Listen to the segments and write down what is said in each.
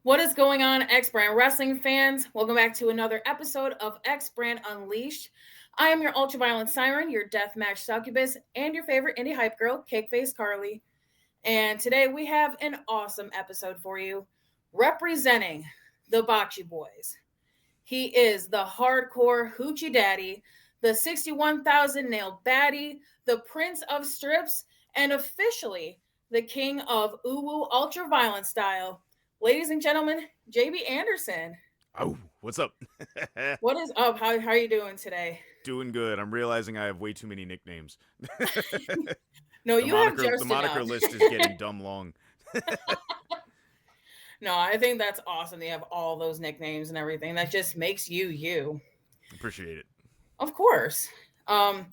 What is going on, X Brand Wrestling fans? Welcome back to another episode of X Brand Unleashed. I am your ultraviolent siren, your deathmatch succubus, and your favorite indie hype girl, Kakeface Karlee. And today we have an awesome episode for you, representing the Bocce Boys. He is the hardcore hoochie daddy, the 61,000 nail baddie, the prince of strips, and officially the king of uwu ultra violent style. Ladies and gentlemen, JB Anderson. Oh, what's up? What is up? How are you doing today? Doing good. I'm realizing I have way too many nicknames. No, the you have moniker the just moniker enough. list is getting dumb long. No, I think that's awesome. You have all those nicknames and everything. That just makes you you. Appreciate it. Of course. Um,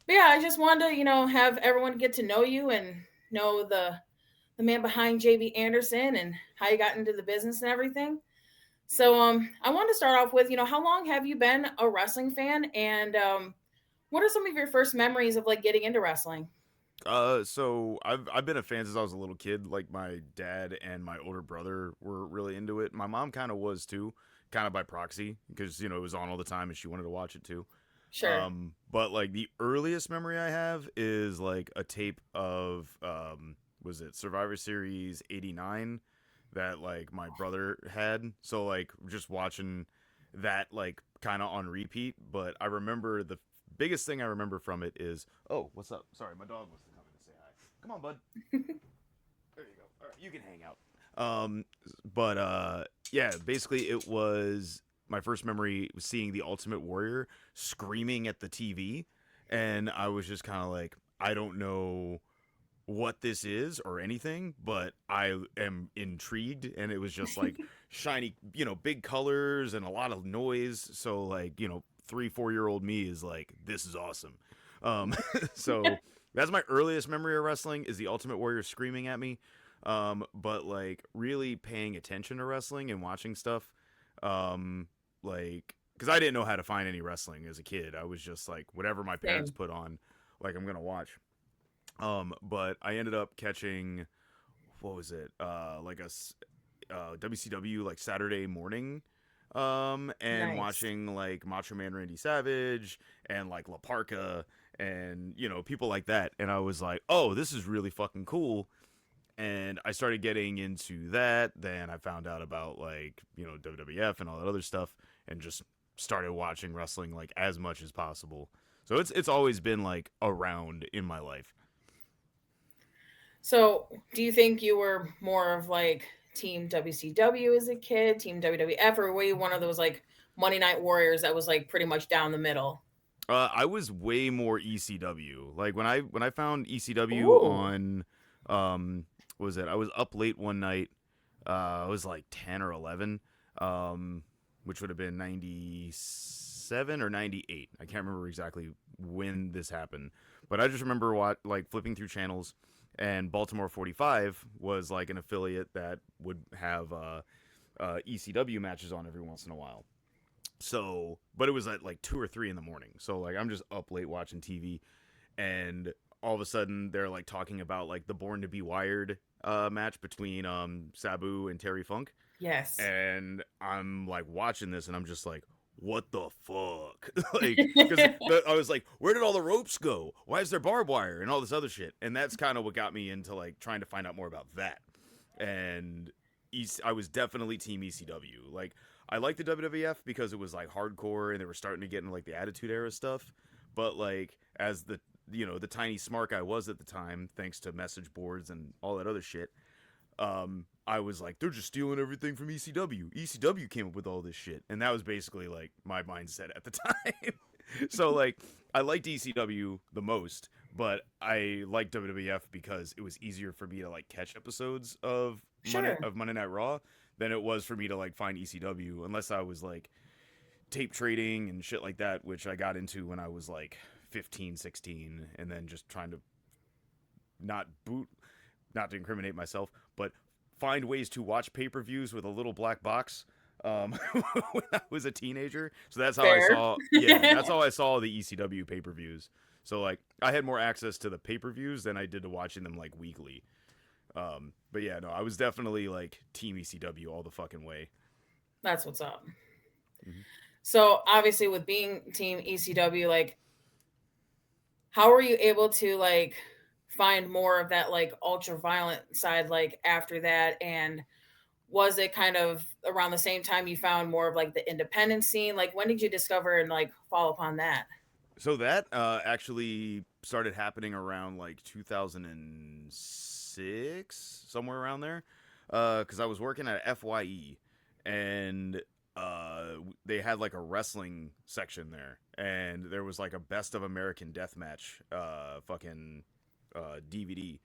but yeah, I just wanted to, have everyone get to know you and know the man behind JB Anderson and how you got into the business and everything. So I wanted to start off with, how long have you been a wrestling fan and what are some of your first memories of like getting into wrestling? So I've been a fan since I was a little kid. Like my dad and my older brother were really into it. My mom kind of was too, kind of by proxy, because it was on all the time and she wanted to watch it too. Sure. But like the earliest memory I have is like a tape of was it Survivor Series '89 that like my brother had. So like just watching that like kind of on repeat. But I remember the biggest thing I remember from it is, oh, what's up? Sorry, my dog wants to come in and say hi. Come on, bud. There you go. All right, you can hang out. But yeah, basically it was my first memory was seeing the Ultimate Warrior screaming at the TV, and I was just kind of like, I don't know what this is or anything, but I am intrigued, and it was just like shiny, big colors and a lot of noise. So like, 3, 4 year old me is like, this is awesome. So that's my earliest memory of wrestling is the Ultimate Warrior screaming at me. But like really paying attention to wrestling and watching stuff, like because I didn't know how to find any wrestling as a kid. I was just like whatever my parents Same. put on, like I'm gonna watch. But I ended up catching what was it? Like WCW like Saturday morning. And Nice. watching like Macho Man Randy Savage and like La Parka and people like that, and I was like, oh, this is really fucking cool. And I started getting into that. Then I found out about like WWF and all that other stuff, and just started watching wrestling like as much as possible. So it's always been like around in my life. So, do you think you were more of like Team WCW as a kid, Team WWF, or were you one of those like Monday Night Warriors that was like pretty much down the middle? I was way more ECW. Like when I found ECW Ooh, on, what was it? I was up late one night. I was like 10 or 11, um, which would have been 97 or 98. I can't remember exactly when this happened, but I just remember what like flipping through channels, and Baltimore 45 was like an affiliate that would have ECW matches on every once in a while. So, but it was at like 2 or 3 in the morning. So like I'm just up late watching TV, and all of a sudden they're like talking about like the Born to Be Wired match between Sabu and Terry Funk, yes. and I'm like watching this, and I'm just like, what the fuck? Like, because I was like, where did all the ropes go? Why is there barbed wire and all this other shit? And that's kind of what got me into like trying to find out more about that. And I was definitely team ECW. Like, I liked the WWF because it was like hardcore and they were starting to get into like the Attitude Era stuff. But like, as the tiny smart I was at the time, thanks to message boards and all that other shit, I was like, they're just stealing everything from ECW. ECW came up with all this shit, and that was basically like my mindset at the time. So like, I liked ECW the most, but I liked WWF because it was easier for me to like catch episodes of Sure. Monday Night Raw than it was for me to like find ECW, unless I was like tape trading and shit like that, which I got into when I was like 15, 16, and then just trying to not boot, not to incriminate myself, but find ways to watch pay-per-views with a little black box, when I was a teenager. So that's how I Fair. saw, yeah, that's how I saw the ECW pay-per-views. So like I had more access to the pay-per-views than I did to watching them like weekly. But yeah, no, I was definitely like Team ECW all the fucking way. That's what's up. Mm-hmm. So obviously, with being Team ECW, like, how were you able to like find more of that like ultra violent side like after that? And was it kind of around the same time you found more of like the independent scene? Like, when did you discover and like fall upon that? So that actually started happening around like 2006, somewhere around there, because I was working at FYE, and they had like a wrestling section there, and there was like a Best of American Deathmatch fucking DVD,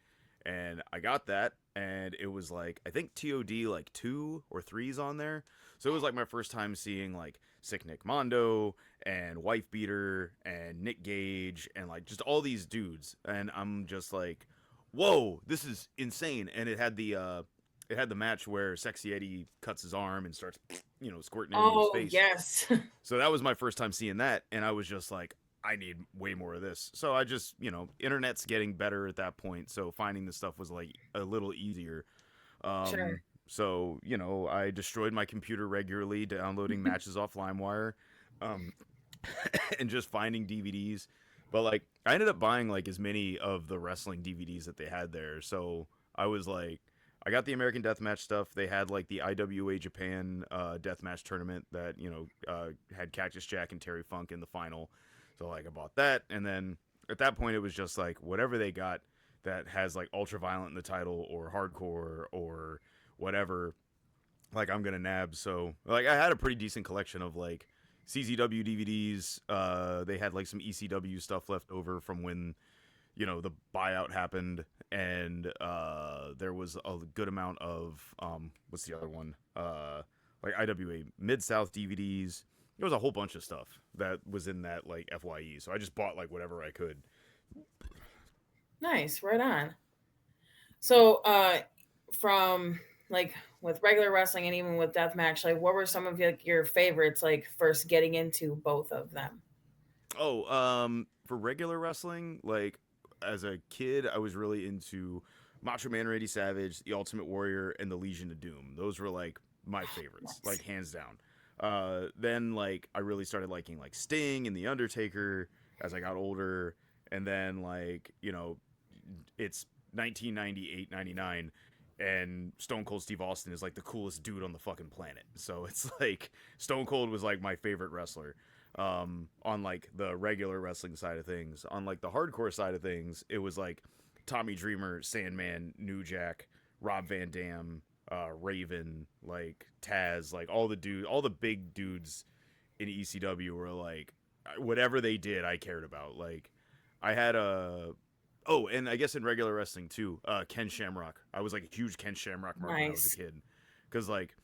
and I got that, and it was like I think TOD like 2 or 3's on there, so it was like my first time seeing like Sick Nick Mondo and Wife Beater and Nick Gage and like just all these dudes, and I'm just like, whoa, this is insane. And it had the match where Sexy Eddie cuts his arm and starts squirting it into his Oh, face. yes. So that was my first time seeing that, and I was just like, I need way more of this. So I just, internet's getting better at that point, so finding this stuff was like a little easier. Sure. So I destroyed my computer regularly, downloading matches off LimeWire, um, and just finding DVDs. But like, I ended up buying like as many of the wrestling DVDs that they had there. So I was like, I got the American Deathmatch stuff. They had like the IWA Japan Deathmatch tournament that had Cactus Jack and Terry Funk in the final. So like, I bought that, and then at that point, it was just like whatever they got that has like ultra violent in the title or hardcore or whatever, like I'm gonna nab. So like I had a pretty decent collection of like CZW DVDs. They had like some ECW stuff left over from when the buyout happened, and there was a good amount of what's the other one? Like IWA Mid South DVDs. There was a whole bunch of stuff that was in that like FYE. So I just bought like whatever I could. Nice. Right on. So, from like with regular wrestling and even with deathmatch, like what were some of your favorites? Like first getting into both of them. Oh, for regular wrestling, like as a kid, I was really into Macho Man Randy Savage, The Ultimate Warrior, and the Legion of Doom. Those were like my favorites, Nice. like hands down. Then like I really started liking like Sting and The Undertaker as I got older, and then like it's 1998, 99, and Stone Cold Steve Austin is like the coolest dude on the fucking planet. So it's like Stone Cold was like my favorite wrestler on like the regular wrestling side of things. On like the hardcore side of things, it was like Tommy Dreamer, Sandman, New Jack, Rob Van Dam, Raven, like Taz, like all the big dudes in ECW were like whatever they did, I cared about. Like I had a oh, and I guess in regular wrestling too, Ken Shamrock. I was like a huge Ken Shamrock mark when I was a Nice. kid, because like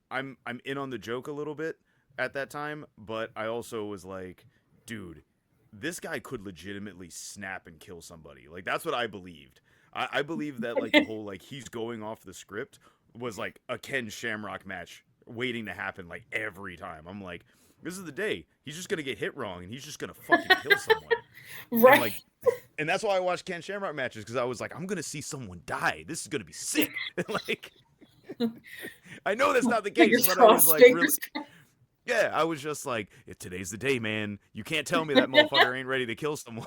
I'm in on the joke a little bit at that time, but I also was like, dude, this guy could legitimately snap and kill somebody. Like that's what I believed. I believe that like the whole like he's going off the script was like a Ken Shamrock match waiting to happen like every time. I'm like, this is the day. He's just gonna get hit wrong and he's just gonna fucking kill someone. And Right. like and that's why I watched Ken Shamrock matches, because I was like, I'm gonna see someone die. This is gonna be sick. Like I know that's not the case, Fingers but I was crossed. like Fingers really yeah, I was just like, today's the day, man. You can't tell me that crossed. motherfucker ain't ready to kill someone.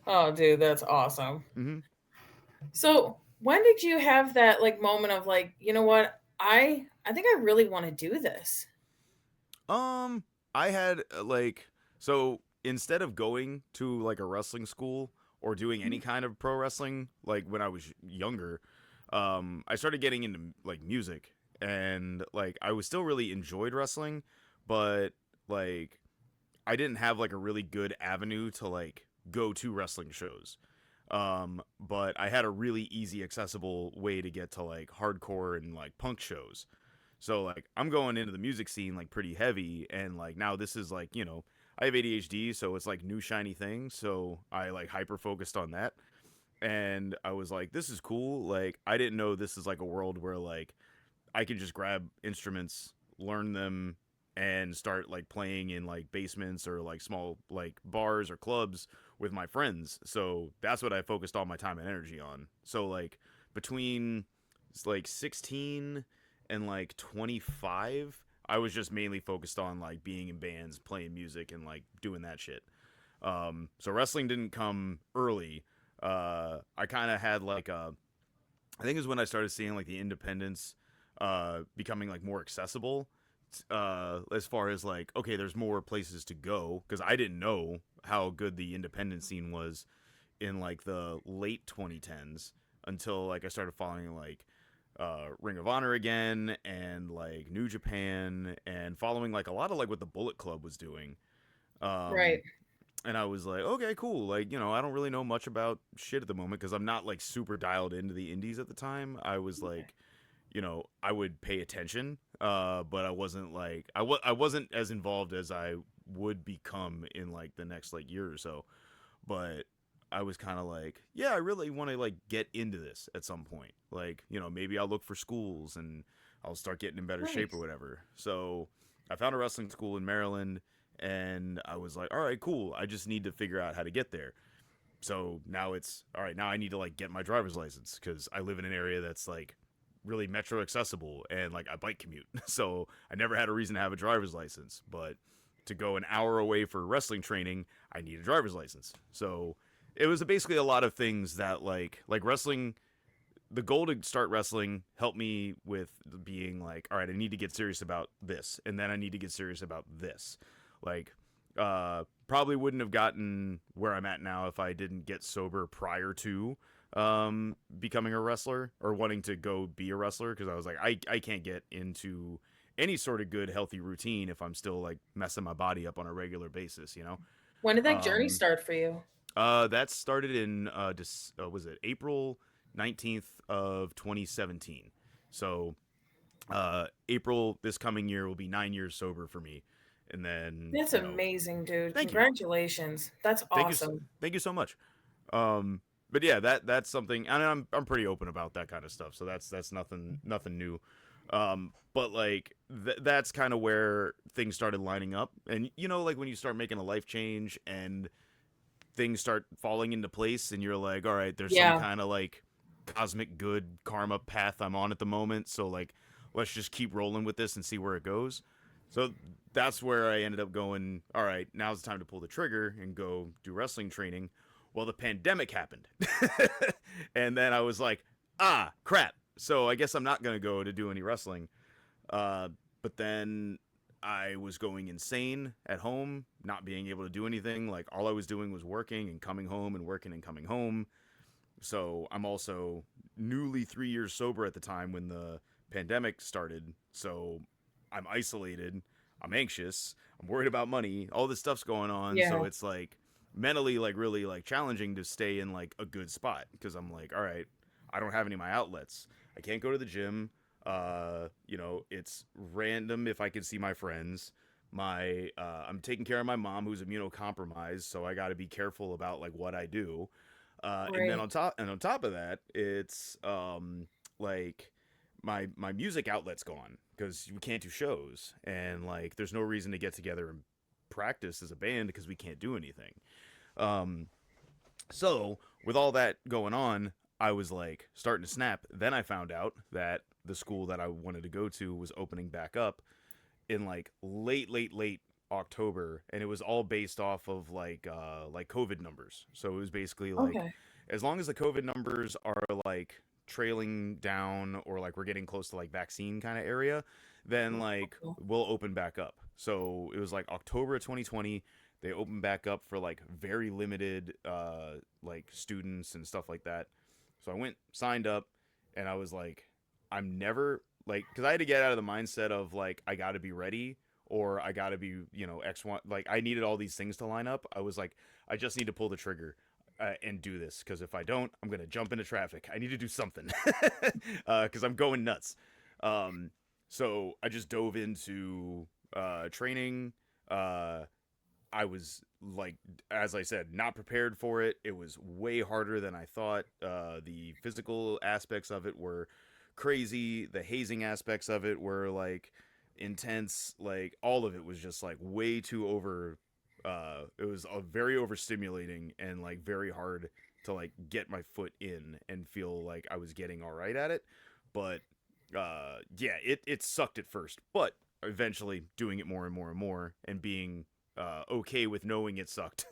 Oh, dude, that's awesome. hmm So, when did you have that like moment of like, you know what? I think I really want to do this. Um, I had like so instead of going to like a wrestling school or doing any kind of pro wrestling, like when I was younger, I started getting into like music, and like I was still really enjoyed wrestling, but like I didn't have like a really good avenue to like go to wrestling shows. But I had a really easy, accessible way to get to like hardcore and like punk shows. So like I'm going into the music scene like pretty heavy, and like now this is like I have ADHD, so it's like new shiny thing. So I like hyper focused on that, and I was like, this is cool. Like I didn't know this is like a world where like I can just grab instruments, learn them, and start like playing in like basements or like small like bars or clubs with my friends. So that's what I focused all my time and energy on. So like between like 16 and like 25, I was just mainly focused on like being in bands, playing music, and like doing that shit. So wrestling didn't come early. I kind of had like I think it was when I started seeing like the independents becoming like more accessible. As far as like, okay, there's more places to go because I didn't know how good the independent scene was in like the late 2010s until like I started following like Ring of Honor again and like New Japan and following like a lot of like what the Bullet Club was doing. Right. Um, and I was like, okay, cool. Like, I don't really know much about shit at the moment because I'm not like super dialed into the indies at the time. I was like, I would pay attention, but I wasn't like I wasn't as involved as I would become in like the next like year or so. But I was kind of like, yeah, I really want to like get into this at some point. Like, maybe I'll look for schools and I'll start getting in better shape or Nice. whatever. So I found a wrestling school in Maryland, and I was like, all right, cool. I just need to figure out how to get there. So now it's all right. Now I need to like get my driver's license because I live in an area that's like really metro accessible and like I bike commute. So I never had a reason to have a driver's license, but to go an hour away for wrestling training, I need a driver's license. So it was basically a lot of things that like wrestling. The goal to start wrestling helped me with being like, all right, I need to get serious about this, and then I need to get serious about this. Like, probably wouldn't have gotten where I'm at now if I didn't get sober prior to becoming a wrestler or wanting to go be a wrestler because I was like, I can't get into any sort of good healthy routine if I'm still like messing my body up on a regular basis, you know. When did that journey Um, start for you? that started in was it April 19th of 2017. So April this coming year will be 9 years sober for me, and then That's amazing, dude. thank you, Congratulations. That's thank you, awesome. thank you so much. But yeah, that's something, and I'm pretty open about that kind of stuff. So that's nothing new. But like that's kind of where things started lining up, and like when you start making a life change and things start falling into place, and you're like, all right, there's some Yeah. kind of like cosmic good karma path I'm on at the moment. So like, let's just keep rolling with this and see where it goes. So that's where I ended up going, all right, now's the time to pull the trigger and go do wrestling training. Well, the pandemic happened. And then I was like, crap. So I guess I'm not going to go to do any wrestling. Uh, but then I was going insane at home, not being able to do anything. Like all I was doing was working and coming home and working and coming home. So I'm also newly 3 years sober at the time when the pandemic started. So I'm isolated. I'm anxious. I'm worried about money. All this stuff's going on. So Yeah. it's like mentally like really like challenging to stay in like a good spot because I'm like, all right, I don't have any of my outlets. I can't go to the gym. It's random if I can see my friends. I'm taking care of my mom who's immunocompromised, so I got to be careful about like what I do. And then Right. on top of that, it's like my music outlet's gone because we can't do shows, and like there's no reason to get together and practice as a band because we can't do anything. Um, so with all that going on, I was like starting to snap. Then I found out that the school that I wanted to go to was opening back up in like late October, and it was all based off of like COVID numbers. So it was basically like Okay. as long as the COVID numbers are like trailing down or like we're getting close to like vaccine kind of area, then like Cool. we'll open back up. So it was like October of 2020. They opened back up for like very limited like students and stuff like that. So I went, signed up, and I was like, I'm never like, because I had to get out of the mindset of like I got to be ready or I got to be X1. Like I needed all these things to line up. I was like, I just need to pull the trigger. And do this because if I don't, I'm gonna jump into traffic. I need to do something because I'm going nuts. Um, so I just dove into training. Uh, I was like, as I said, not prepared for it. It was way harder than I thought. The physical aspects of it were crazy. The hazing aspects of it were like intense. Like all of it was just like way too over. it was a very overstimulating and like very hard to like get my foot in and feel like I was getting all right at it. But yeah, it sucked at first, but eventually doing it more and more and more and being okay with knowing it sucked,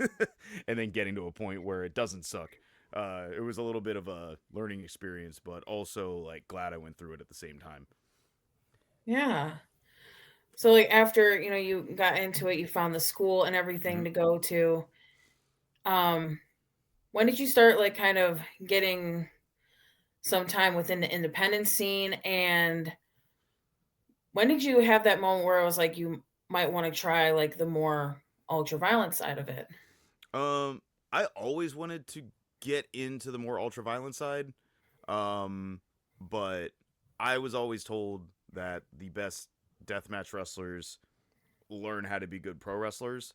and then getting to a point where it doesn't suck. It was a little bit of a learning experience, but also like glad I went through it at the same time. Yeah. So like after, you got into it, you found the school and everything Mhm. to go to. Um, when did you start like kind of getting some time within the independent scene, and when did you have that moment where it was like you might want to try like the more ultra violent side of it? Um, I always wanted to get into the more ultra violent side, um, but I was always told that the best deathmatch wrestlers learn how to be good pro wrestlers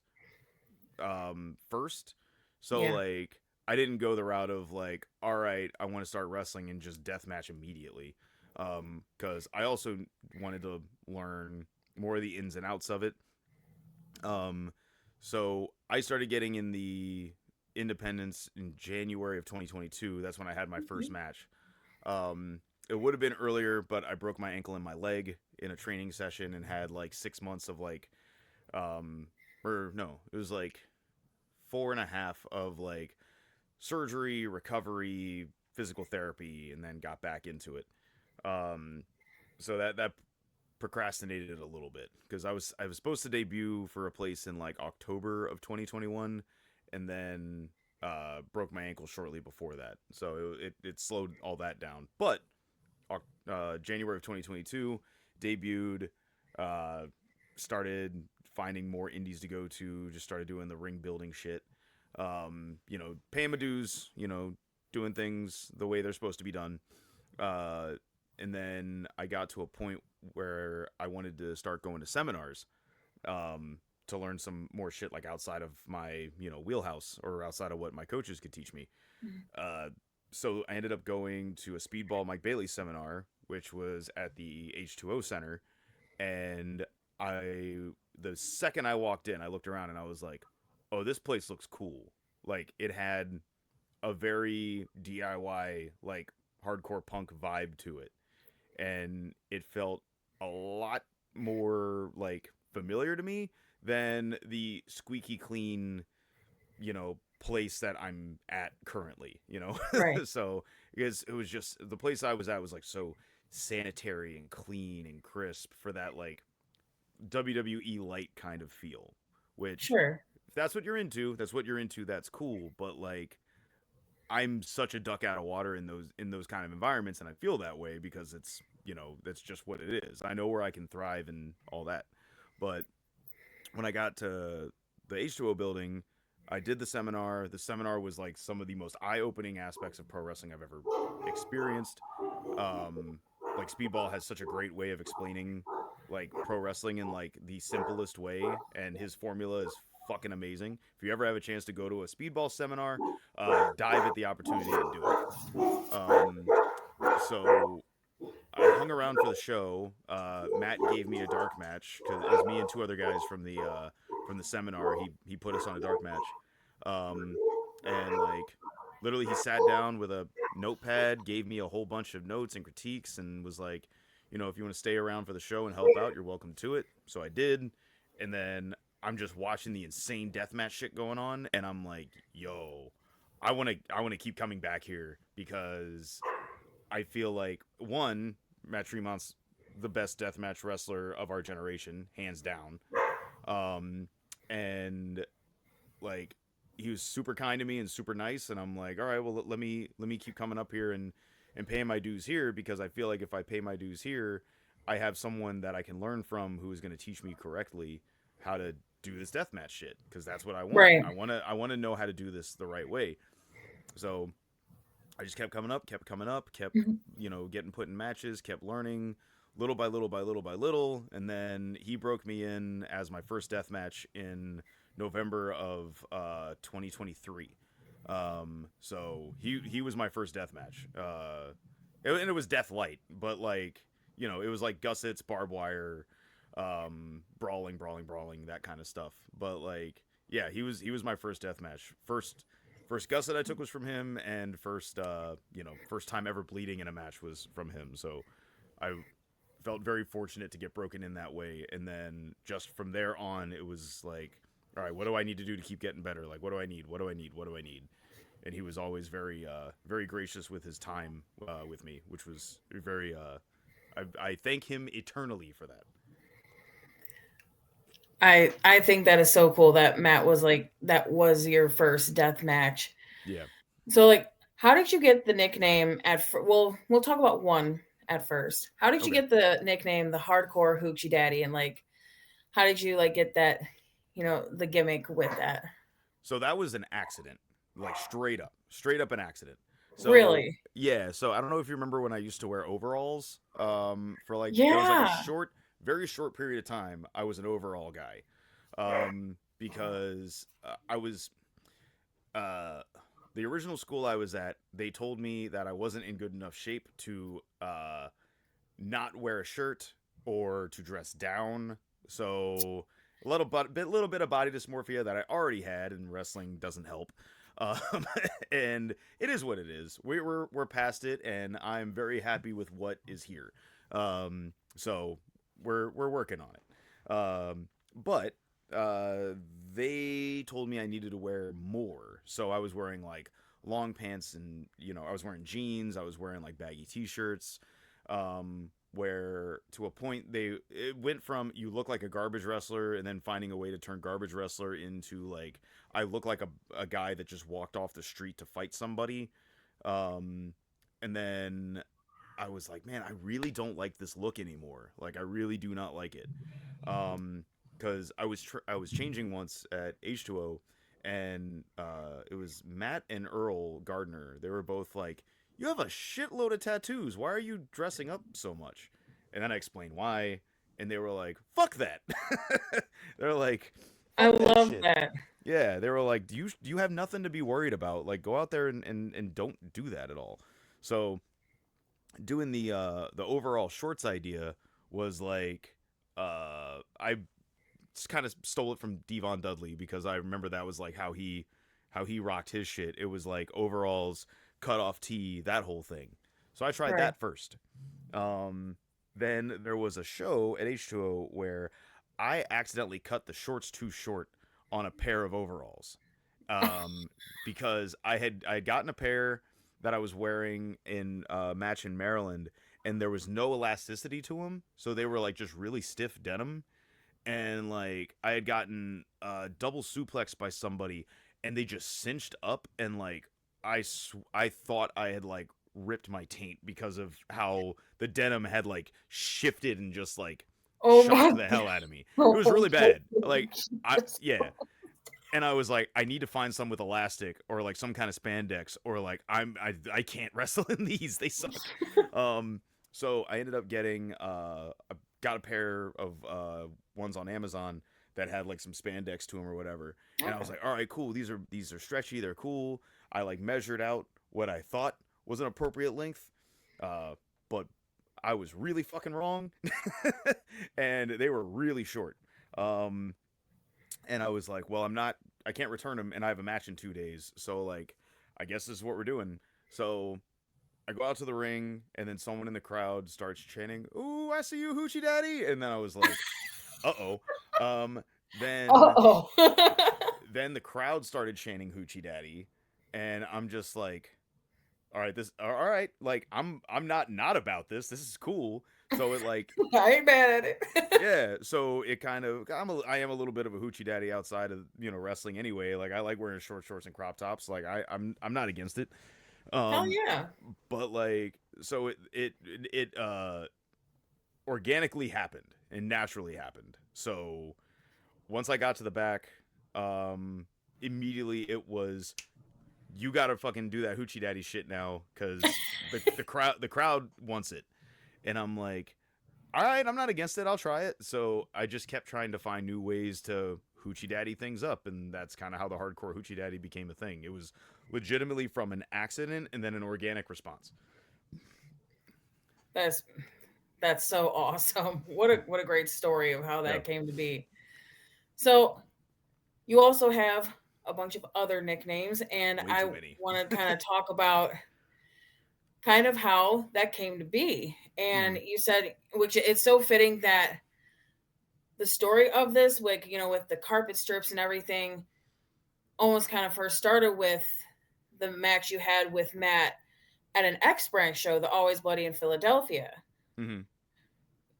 first. So Yeah. like I didn't go the route of like, all right, I want to start wrestling and just deathmatch immediately. Because I also wanted to learn more of the ins and outs of it. Um, so I started getting in the independence in January of 2022. That's when I had my first match. Um, it would have been earlier, but I broke my ankle and my leg in a training session and had like 6 months of like, um, or no, it was like 4.5 of like surgery, recovery, physical therapy, and then got back into it. Um, so that procrastinated it a little bit because I was supposed to debut for a place in like October of 2021, and then broke my ankle shortly before that. So it slowed all that down. But January of 2022, debuted, uh, started finding more indies to go to, just started doing the ring building shit. Paying my dues, doing things the way they're supposed to be done. Uh, and then I got to a point where I wanted to start going to seminars, um, to learn some more shit like outside of my wheelhouse or outside of what my coaches could teach me. Mhm. Uh, so I ended up going to a Speedball Mike Bailey seminar, which was at the H2O Center, and I the second I walked in, I looked around and I was like, "Oh, this place looks cool." Like it had a very DIY like hardcore punk vibe to it, and it felt a lot more like familiar to me than the squeaky clean, place that I'm at currently, Right. so because it was just the place I was at was like so sanitary and clean and crisp for that like WWE light kind of feel, which Sure. if that's what you're into, that's what you're into, that's cool, but like I'm such a duck out of water in those kind of environments, and I feel that way because that's just what it is. I know where I can thrive and all that. But when I got to the H2O building, I did the seminar. The seminar was like some of the most eye-opening aspects of pro wrestling I've ever experienced. Um, like Speedball has such a great way of explaining like pro wrestling in like the simplest way, and his formula is fucking amazing. If you ever have a chance to go to a Speedball seminar, dive at the opportunity and do it. Um, so I hung around for the show. Matt gave me a dark match because it was me and two other guys from the seminar. He put us on a dark match, um, and like literally he sat down with a notepad, gave me a whole bunch of notes and critiques, and was like, if you want to stay around for the show and help out, you're welcome to it. So I did, and then I'm just watching the insane deathmatch shit going on, and I'm like, yo. I want to keep coming back here because I feel like one, Matt Tremont's the best deathmatch wrestler of our generation, hands down. Um, and like he was super kind to me and super nice, and I'm like, all right, well let me keep coming up here and paying my dues here because I feel like if I pay my dues here, I have someone that I can learn from who is going to teach me correctly how to do this deathmatch shit because that's what I want. Right. I want to know how to do this the right way. So I just kept coming up, kept Mhm. getting put in matches, kept learning little by little by little by little, and then he broke me in as my first death match in November of 2023. So he was my first death match, and it was death light, but like it was like gussets, barbed wire, brawling, that kind of stuff. But like Yeah, he was my first death match. First gust that I took was from him, and first time ever bleeding in a match was from him. So I felt very fortunate to get broken in that way. And then just from there on, it was like, all right, what do I need to do to keep getting better? Like, what do I need? What do I need? What do I need? And he was always very gracious with his time with me, which was very. I thank him eternally for that. I think that is so cool that Matt was like that was your first death match. Yeah. So like, how did you get the nickname well, we'll talk about one at first. How did you Okay. get the nickname the hardcore hoochie daddy, and like how did you like get that, the gimmick with that? So that was an accident, like straight up an accident. So Really? yeah, so I don't know if you remember when I used to wear overalls. For like there was like a Yeah. short, very short period of time. I was an overall guy, because I was uh the original school I was at. They told me that I wasn't in good enough shape to not wear a shirt or to dress down. So little bit of body dysmorphia that I already had, and wrestling doesn't help. Um, and it is what it is. We're past it, and I'm very happy with what is here. So we're working on it. But they told me I needed to wear more, so I was wearing like long pants, and I was wearing jeans. I was wearing like baggy t-shirts. Where to a point it went from you look like a garbage wrestler, and then finding a way to turn garbage wrestler into like I look like a guy that just walked off the street to fight somebody. um and then I was like, man, I really don't like this look anymore. Like, I really do not like it. Because I was changing once at H2O, and it was Matt and Earl Gardner. They were both like, "You have a shitload of tattoos. Why are you dressing up so much?" And then I explained why, and they were like, "Fuck that." They're like, I "Fuck that love shit." that. Yeah, they were like, "Do you have nothing to be worried about? Like, go out there and don't do that at all." So doing the overall shorts idea was like, I kind of stole it from Devon Dudley, because I remember that was like how he rocked his shit. It was like overalls, cut off tee, that whole thing. So I tried Right. that first. Um, then there was a show at H2O where I accidentally cut the shorts too short on a pair of overalls. Um, because I had gotten a pair that I was wearing in a match in Maryland, and there was no elasticity to them, so they were like just really stiff denim. And like I had gotten double suplexed by somebody, and they just cinched up, and like I thought I had like ripped my taint because of how the denim had like shifted and just like Oh shocked my the hell out of me. It was god. really bad. Like, I yeah, and I was like, I need to find some with elastic or like some kind of spandex, or like I can't wrestle in these. They suck. Um, so I ended up getting got a pair of ones on Amazon that had like some spandex to them or whatever, and I was Okay. like, all right, cool. These are stretchy. They're cool. I like measured out what I thought was an appropriate length, but I was really fucking wrong, and they were really short. Um, and I was like, well, I can't return them, and I have a match in 2 days, so like, I guess this is what we're doing. So I go out to the ring, and then someone in the crowd starts chanting, "Ooh, I see you, Hoochie Daddy!" And then I was like, "Uh oh." Um, then Uh-oh. then the crowd started chanting Hoochie Daddy, and I'm just like, all right, like I'm not about this. This is cool. So it like I ain't mad at it. yeah, so it kind of I am a little bit of a hoochie daddy outside of wrestling anyway. Like, I like wearing short shorts and crop tops. Like, I'm not against it. Hell Um, yeah. but like, so it organically happened and naturally happened. So once I got to the back, um, immediately it was, you gotta fucking do that hoochie daddy shit now, because the crowd wants it, and I'm like, all right, I'm not against it. I'll try it. So I just kept trying to find new ways to hoochie daddy things up, and that's kind of how the hardcore hoochie daddy became a thing. It was legitimately from an accident and then an organic response. That's that's so awesome. What a great story of how Yeah. that came to be. So You also have a bunch of other nicknames, and Way I too many. want to kind of talk about kind of how that came to be. And Hmm. you said, which it's so fitting that the story of this, like, with the carpet strips and everything, almost kind of first started with the match you had with Matt at an X Brand show, the Always Bloody in Philadelphia. Hmm.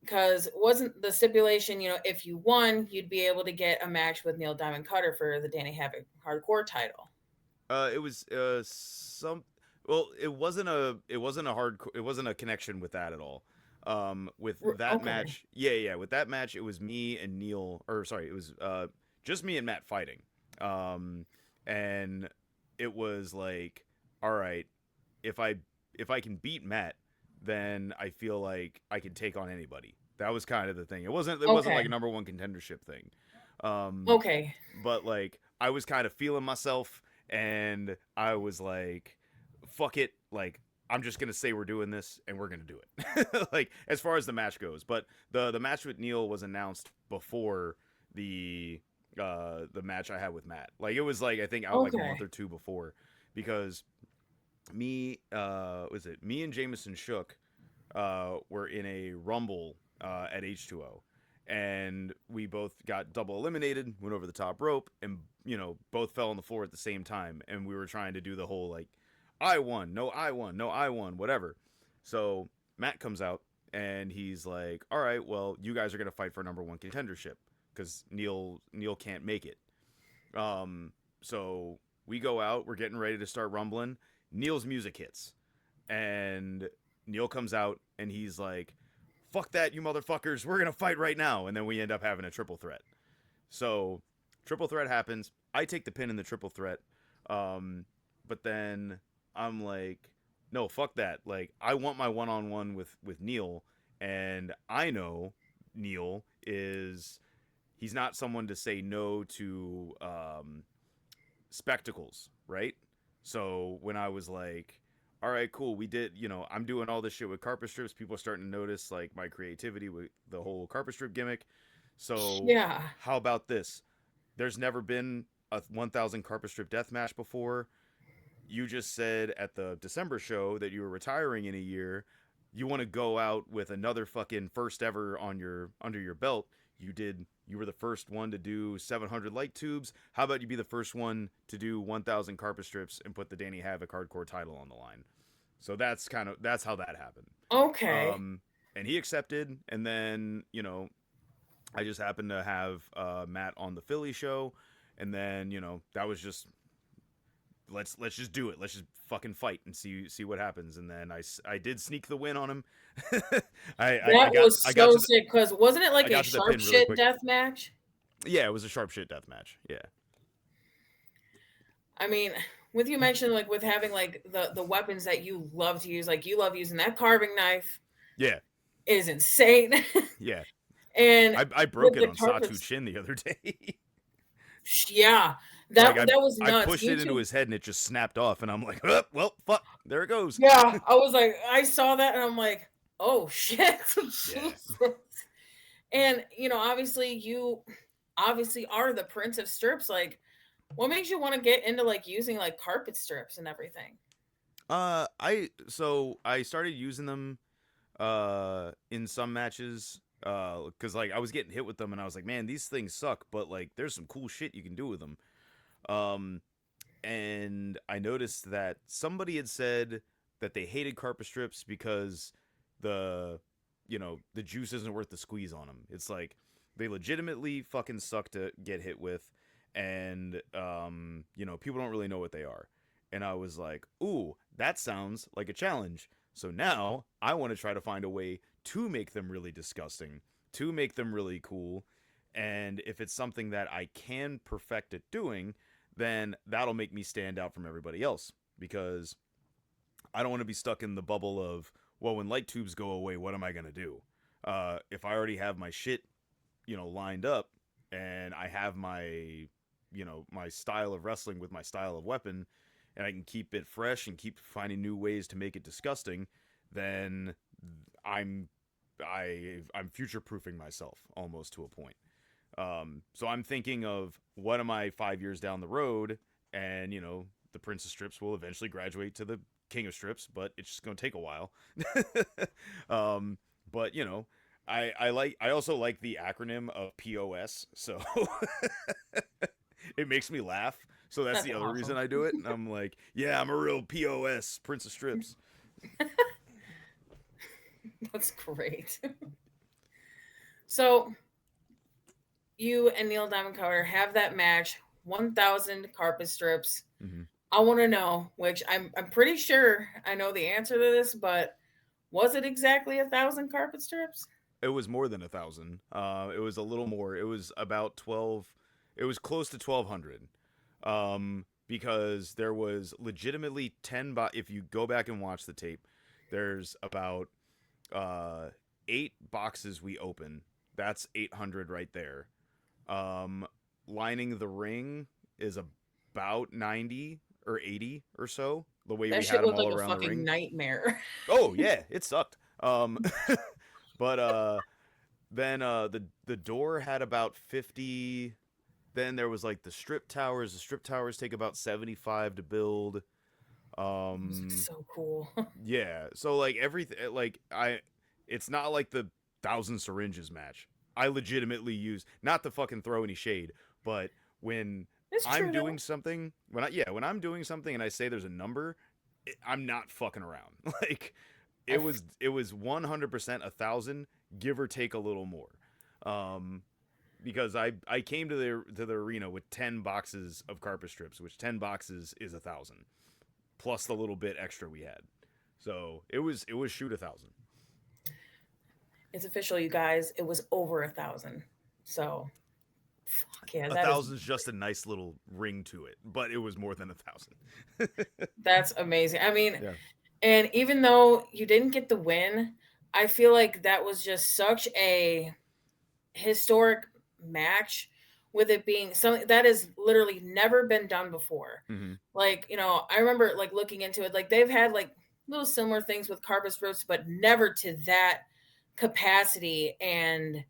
Because wasn't the stipulation, if you won, you'd be able to get a match with Neil Diamond Cutter for the Danny Havoc Hardcore title? It was some. Well, it wasn't a hard. It wasn't a connection with that at all. With that Okay. match, yeah, yeah, with that match, it was me and Neil, or sorry, it was just me and Matt fighting. Um, and it was like, all right, if I if I can beat Matt, then I feel like I can take on anybody. That was kind of the thing. It wasn't Okay. like a number one contendership thing. Um, Okay. but like I was kind of feeling myself, and I was like, fuck it, like I'm just gonna say we're doing this and we're gonna do it. Like as far as the match goes, but the match with Neil was announced before the match I had with Matt. Like it was like I think out like a month Okay. or two before, because me and Jameson Shook were in a rumble at H2O, and we both got double eliminated, went over the top rope, and both fell on the floor at the same time, and we were trying to do the whole like I won, no I won, no I won, whatever. So Matt comes out and he's like, all right, well you guys are gonna fight for number one contendership because Neil can't make it. So we go out, we're getting ready to start rumbling. Neil's music hits, and Neil comes out and he's like, "Fuck that, you motherfuckers! We're gonna fight right now!" And then we end up having a triple threat. So triple threat happens. I take the pin in the triple threat, but then I'm like, "No, fuck that! Like, I want my one on one with Neil, and I know Neil is he's not someone to say no to spectacles, right? So when I was like, all right, cool, we did, I'm doing all this shit with carpet strips. People are starting to notice like my creativity with the whole carpet strip gimmick. So Yeah. how about this? There's never been a 1,000 carpet strip death match before. You just said at the December show that you were retiring in a year. You want to go out with another fucking first ever on your under your belt. You were the first one to do 700 light tubes. How about you be the first one to do 1,000 carpet strips and put the Danny Havoc hardcore title on the line? So that's how that happened. Okay. Um and he accepted, and then, I just happened to have Matt on the Philly show, and then, that was just let's just do it. Let's just fucking fight and see what happens. And then I did sneak the win on him. That was I got so to the sick because wasn't it I like a got to the sharp pin really shit quick. death match? Yeah, it was a sharp shit death match. Yeah. I mean, with you mentioned like with having like the weapons that you love to use, like you love using that carving knife Yeah. is insane. Yeah. And I broke with it the on Satu carpets, Chin the other day. yeah, that Like that was I nuts. pushed You it into two, his head and it just snapped off, and I'm like, oh, well, fuck, there it goes. yeah, I was like, I saw that and I'm like, oh shit, Yeah. Jesus. And obviously you obviously are the prince of strips. Like, what makes you want to get into like using like carpet strips and everything? I started using them in some matches because like I was getting hit with them, and I was like, man, these things suck, but like there's some cool shit you can do with them. Um, and I noticed that somebody had said that they hated carpet strips because the the juice isn't worth the squeeze on them. It's like they legitimately fucking suck to get hit with, and people don't really know what they are. And I was like, ooh, that sounds like a challenge. So now I want to try to find a way to make them really disgusting, to make them really cool. And if it's something that I can perfect at doing, then that'll make me stand out from everybody else, because I don't want to be stuck in the bubble of, well, when light tubes go away, what am I going to do? If I already have my shit, lined up, and I have my style of wrestling with my style of weapon, and I can keep it fresh and keep finding new ways to make it disgusting, then I'm I'm future proofing myself almost to a point. So I'm thinking of what am I 5 years down the road, and the Prince of Strips will eventually graduate to the King of Strips, but it's just going to take a while. um, but I also like the acronym of POS, so it makes me laugh. So that's That's the other reason awesome. I do it. And I'm like, yeah, I'm a real POS, Prince of Strips. That's great. So you and Neil Diamond Cutter have that match, 1,000 carpet strips. Mm-hmm. I want to know, which I'm pretty sure I know the answer to this, but was it exactly 1,000 carpet strips? It was more than 1,000. It was a little more. It was about 12. It was close to 1,200. Because there was legitimately 10. If you go back and watch the tape, there's about uh 8 boxes we open. That's 800 right there. Um, Lining the ring is about 90 or 80 or so. The way That we shit had them looked all like a around the fucking ring. nightmare. Oh yeah, it sucked. But then the door had about 50. Then there was like the strip towers. The strip towers take about 75 to build. It was Um, so cool. yeah. So like everything, it's not like the thousand syringes match. I legitimately use, not to fucking throw any shade, but when It's I'm true doing though. something, when I'm doing something and I say there's a number, I'm not fucking around. Like I it was 100% 1,000, give or take a little more. Um, because I came to the arena with 10 boxes of carpet strips, which 10 boxes is 1,000 plus the little bit extra we had. So it was shoot 1,000. It's official, you guys. It was over 1,000. So fuck yeah, A that is thousand is just a nice little ring to it, but it was more than 1,000. that's amazing. I mean, Yeah. and even though you didn't get the win, I feel like that was just such a historic match, with it being something that has literally never been done before. Mm-hmm. Like, I remember like looking into it, like they've had like little similar things with carpet strips, but never to that capacity, and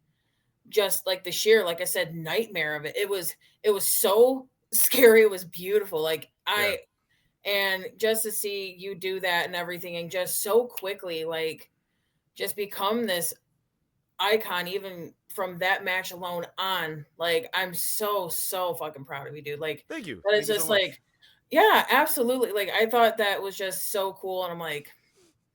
just like the sheer, like I said, nightmare of it. It was so scary. It was beautiful. Like Yeah. I and just to see you do that and everything, and just so quickly, like just become this icon, even from that match alone on. Like I'm so fucking proud of you, dude. Like Thank you. that is Thank you so just much. like, yeah, absolutely. Like I thought that was just so cool, and I'm like,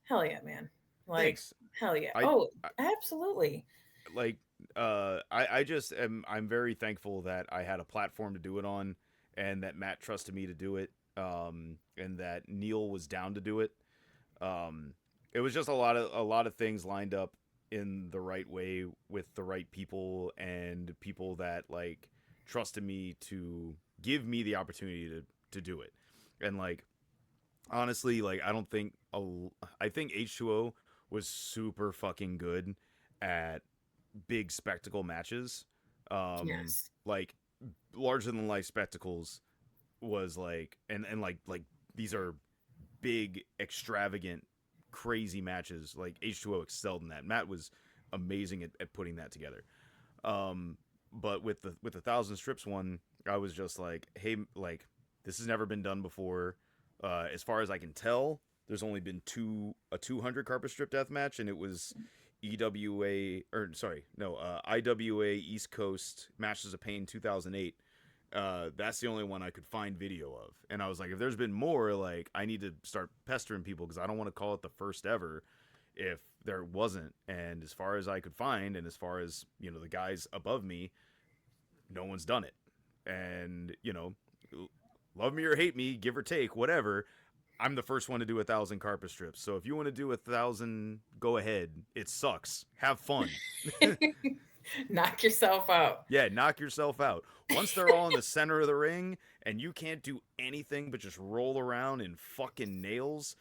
hell yeah, man. Like Thanks. hell yeah. I, Oh, I absolutely. like I just am I'm very thankful that I had a platform to do it on, and that Matt trusted me to do it, and that Neil was down to do it. Um, it was just a lot of things lined up in the right way with the right people, and people that like trusted me to give me the opportunity to do it. And like honestly, like I think H2O was super fucking good at big spectacle matches. Yes. Like larger than life spectacles was like, and like these are big, extravagant, crazy matches. Like H2O excelled in that. Matt was amazing at putting that together. Um, but with the thousand strips one, I was just like, hey, like this has never been done before. As far as I can tell, there's only been a 200 carpet strip death match, and it was EWA or sorry, no, IWA East Coast Masters of Pain 2008. That's the only one I could find video of, and I was like, if there's been more, like I need to start pestering people because I don't want to call it the first ever if there wasn't. And as far as I could find, and as far as the guys above me, no one's done it. And love me or hate me, give or take, whatever. I'm the first one to do 1,000 carpet strips. So if you want to do 1,000, go ahead. It sucks. Have fun. Knock yourself out. Yeah, knock yourself out. Once they're all in the center of the ring and you can't do anything but just roll around in fucking nails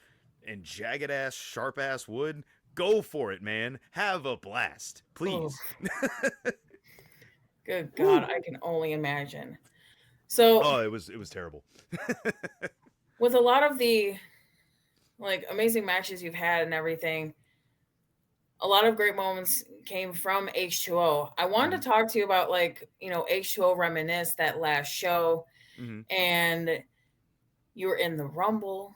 and jagged ass, sharp ass wood, go for it, man. Have a blast. Oh, Please. good God, Woo. I can only imagine. So, Oh, it was terrible. with a lot of the like amazing matches you've had and everything, a lot of great moments came from H2O. I wanted Hmm. to talk to you about like, H2O Reminisce, that last show, Hmm. and you were in the Rumble,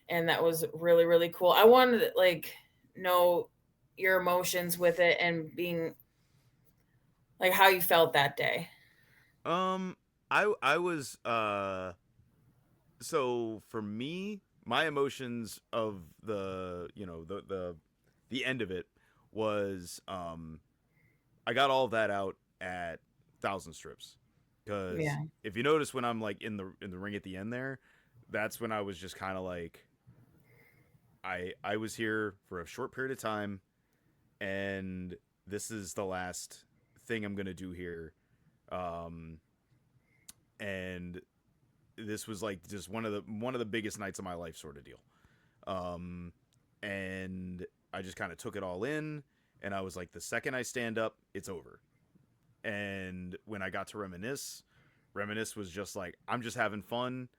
and that was really, really cool. I wanted to like know your emotions with it and being like how you felt that day. Um, I was so for me, my emotions of the end of it was I got all that out at Thousand Strips, because Yeah. if you notice when I'm like in the ring at the end there, that's when I was just kind of like I was here for a short period of time, and this is the last thing I'm gonna do here. Um, and this was like just one of the biggest nights of my life, sort of deal. Um, and I just kind of took it all in, and I was like, the second I stand up, it's over. And when I got to Reminisce was just like, I'm just having fun.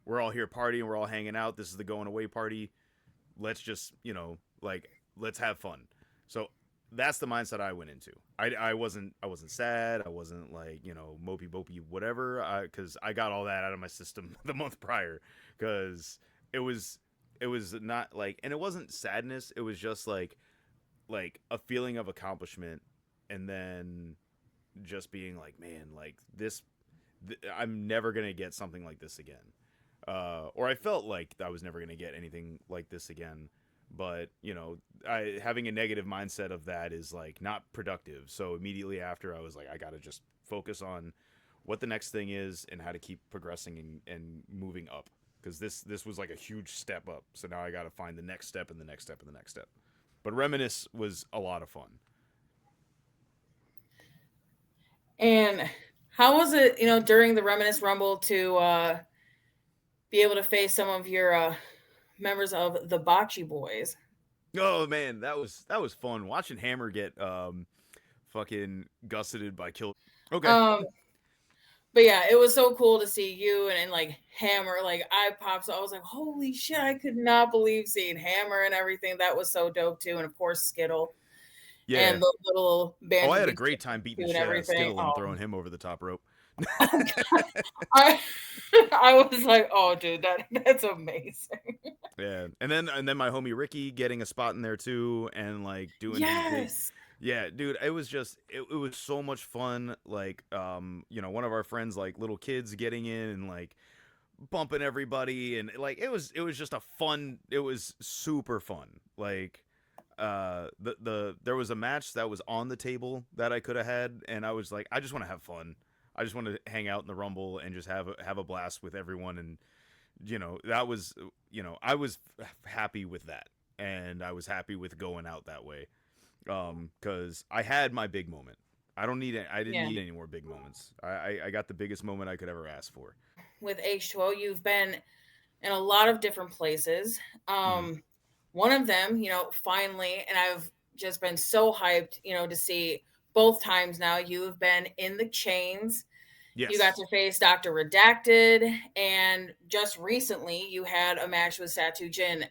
We're all here partying, we're all hanging out. This is the going away party. Let's just, like, let's have fun. So that's the mindset I went into. I wasn't sad. I wasn't like, mopey mopey whatever, because I got all that out of my system the month prior, because it was it was not like, and it wasn't sadness. It was just like a feeling of accomplishment, and then just being like, man, like I'm never gonna get something like this again. Or I felt like I was never gonna get anything like this again. But I having a negative mindset of that is like not productive. So immediately after, I was like, I gotta just focus on what the next thing is and how to keep progressing and moving up. Because this was like a huge step up. So now I gotta find the next step and the next step and the next step. But Reminisce was a lot of fun. And how was it, during the Reminisce Rumble to be able to face some of your members of the Bocce Boys? Oh man, that was fun watching Hammer get fucking gusseted by Kill. Okay. Um, but yeah, it was so cool to see you and like Hammer. Like I popped, so I was like, "Holy shit!" I could not believe seeing Hammer and everything. That was so dope too, and of course Skittle Yeah. and the little Oh, I banjo had a beats great time beating too the and shit out of everything. Skittle and Oh, throwing him over the top rope. oh God. I I was like, "Oh, dude, that's amazing." Yeah, and then my homie Ricky getting a spot in there too, and like doing his big. Yes. Yeah, dude, it was so much fun. Like, one of our friends, like little kids getting in and like bumping everybody, and like it was just a fun. It was super fun. Like, there was a match that was on the table that I could have had, and I was like, I just want to have fun. I just want to hang out in the Rumble and just have a blast with everyone, and that was, I was happy with that, and I was happy with going out that way, because I had my big moment. I didn't Yeah. need any more big moments. I got the biggest moment I could ever ask for. With H2O, you've been in a lot of different places. Hmm. One of them, finally, and I've just been so hyped, to see both times now. You've been in the chains. You got Yes. to face Dr. Redacted, and just recently you had a match with Satu Jin.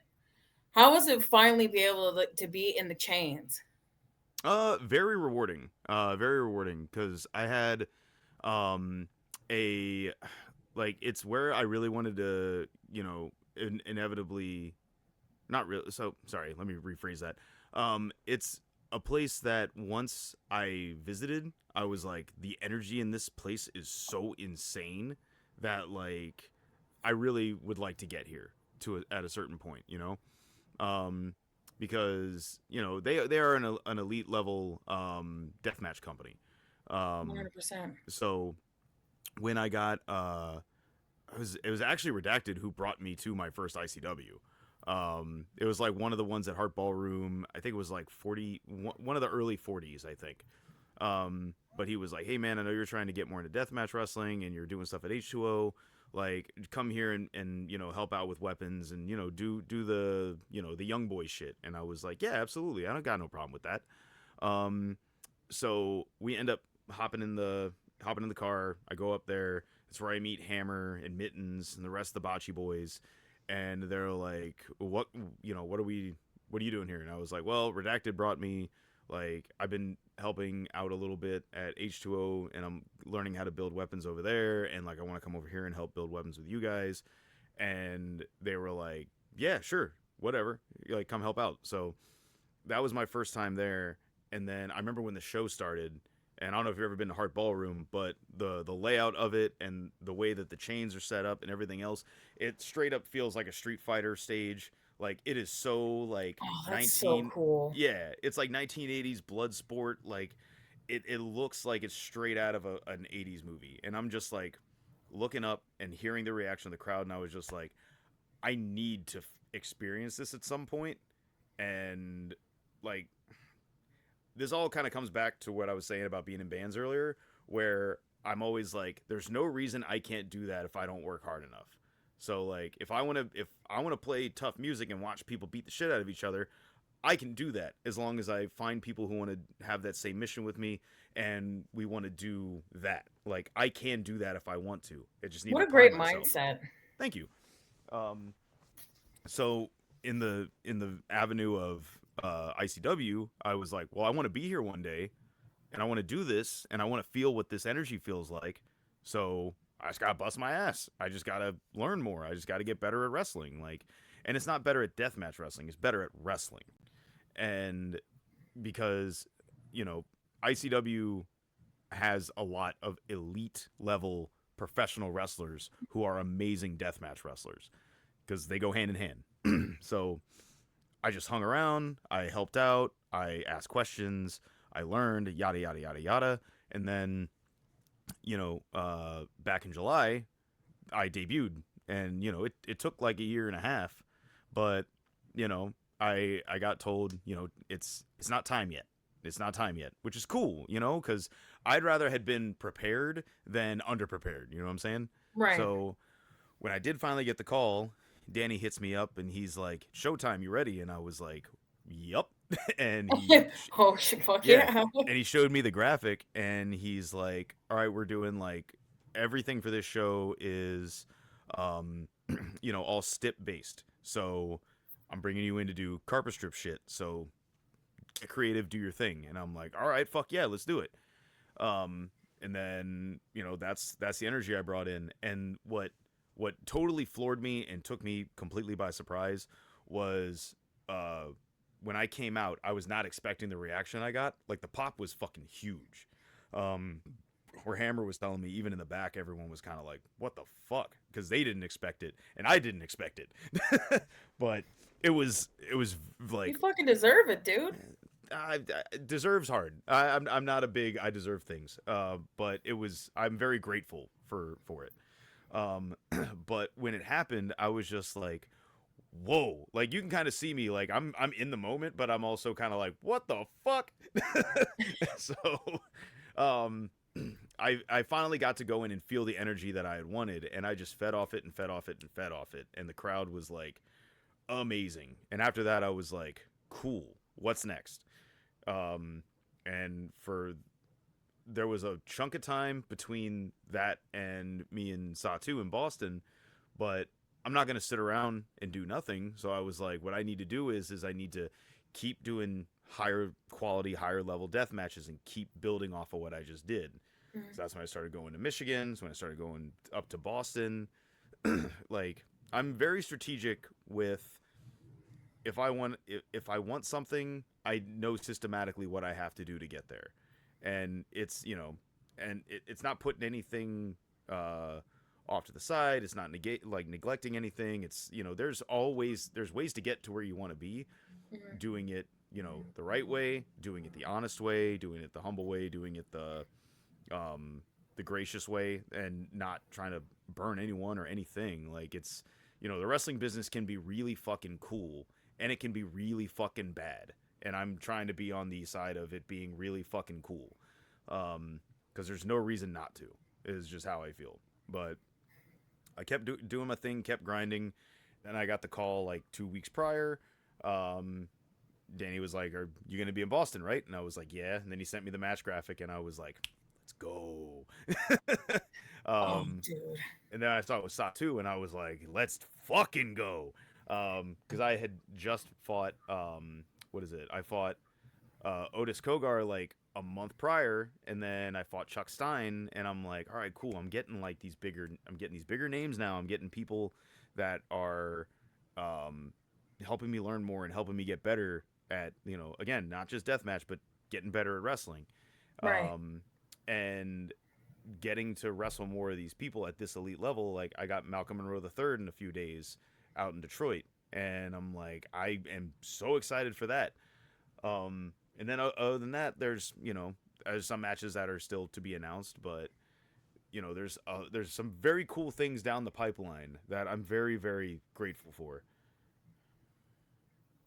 How was it finally be able to be in the chains? Very rewarding. Very rewarding, because I had um a like, it's where I really wanted to, inevitably, not really. So sorry, let me rephrase that. It's a place that once I visited, I was like, the energy in this place is so insane that like I really would like to get here at a certain point, um, because they are an elite level deathmatch company. Um, 100%. so when I got it was actually Redacted who brought me to my first ICW. It was like one of the ones at Heart Ballroom. I think it was like one of the early 40s, I think. But he was like, "Hey man, I know you're trying to get more into deathmatch wrestling and you're doing stuff at H2O. Like, come here and help out with weapons and do the the young boy shit." And I was like, "Yeah, absolutely. I don't got no problem with that." Um, so we end up hopping in the car. I go up there. It's where I meet Hammer and Mittens and the rest of the Bocce boys, and they're like, "What? What are we? what are you doing here? And I was like, well, Redacted brought me, like, I've been helping out a little bit at H2O, and I'm learning how to build weapons over there, and like I want to come over here and help build weapons with you guys. And they were like, yeah, sure, whatever, like come help out. So that was my first time there. And then I remember when the show started, and I don't know if you've ever been to Hart Ballroom, but the layout of it and the way that the chains are set up and everything else, it straight up feels like a Street Fighter stage. Like it is so like Oh, that's so 19, cool. yeah, it's like 1980s blood sport. Like it looks like it's straight out of an 80s movie. And I'm just like looking up and hearing the reaction of the crowd, and I was just like, I need to experience this at some point. And like this all kind of comes back to what I was saying about being in bands earlier, where I'm always like, there's no reason I can't do that if I don't work hard enough. So like if I want to play tough music and watch people beat the shit out of each other, I can do that as long as I find people who want to have that same mission with me and we want to do that. Like I can do that if I want to. I just need What to a prime great myself. mindset. Thank you. Um, so in the avenue of ICW, I was like, well, I want to be here one day, and I want to do this, and I want to feel what this energy feels like. So I just gotta bust my ass. I just gotta learn more. I just gotta get better at wrestling. Like, and it's not better at deathmatch wrestling. It's better at wrestling. And because you know, ICW has a lot of elite level professional wrestlers who are amazing deathmatch wrestlers because they go hand in hand. So I just hung around, I helped out, I asked questions, I learned, yada, yada, yada, yada. And then, back in July, I debuted. And, it took like a year and a half, but, I got told, it's not time yet. It's not time yet, which is cool, because I'd rather had been prepared than underprepared. You know what I'm saying? Right. So when I did finally get the call, Danny hits me up and he's like, "Showtime, you ready?" And I was like, "Yup." and Oh, fuck yeah, yeah. and he showed me the graphic and he's like, "All right, we're doing like everything for this show is, um, all stip based. So I'm bringing you in to do carpet strip shit. So get creative, do your thing." And I'm like, "All right, fuck yeah, let's do it." Um, and then that's the energy I brought in. And what totally floored me and took me completely by surprise was uh, when I came out, I was not expecting the reaction I got. Like the pop was fucking huge. Um, where Hammer was telling me, even in the back, everyone was kind of like, "What the fuck?" Because they didn't expect it, and I didn't expect it. But it was You like fucking deserve it, dude. deserves hard. I'm not a big I deserve things, but it was. I'm very grateful for it. Um, but when it happened, I was just like, whoa. Like you can kind of see me, like I'm in the moment, but I'm also kind of like, what the fuck? So, um, I finally got to go in and feel the energy that I had wanted, and I just fed off it and fed off it and fed off it, and the crowd was like amazing. And after that, I was like, cool. What's next? Um, and for there was a chunk of time between that and me and Satu in Boston, but I'm not going to sit around and do nothing. So I was like, what I need to do is I need to keep doing higher quality, higher level death matches and keep building off of what I just did. Mm. So that's when I started going to Michigan. That's when I started going up to Boston. Like I'm very strategic with if I want something, I know systematically what I have to do to get there, and it's not putting anything off to the side. It's not neglecting anything. It's there's ways to get to where you want to be, Mm. doing it the right way, doing it the honest way, doing it the humble way, doing it the gracious way, and not trying to burn anyone or anything. Like it's the wrestling business can be really fucking cool and it can be really fucking bad. And I'm trying to be on the side of it being really fucking cool. Because there's no reason not to. Is just how I feel. But I kept doing my thing, kept grinding. Then I got the call like 2 weeks prior. Um, Danny was like, "Are you going to be in Boston, right?" And I was like, "Yeah." And then he sent me the match graphic, and I was like, "Let's go." Oh, um, dude. and then I saw it was Satu, and I was like, "Let's fucking go." Because I had just fought what is it? I fought Otis Kogar like a month prior, and then I fought Chuck Stein, and I'm like, all right, cool. I'm getting these bigger names now. I'm getting people that are um, helping me learn more and helping me get better at, again, not just deathmatch, but getting better at wrestling. Right. Um, and getting to wrestle more of these people at this elite level. Like I got Malcolm Monroe the third in a few days out in Detroit, and I'm like, I am so excited for that. And then other than that, there's some matches that are still to be announced, but there's some very cool things down the pipeline that I'm very very grateful for.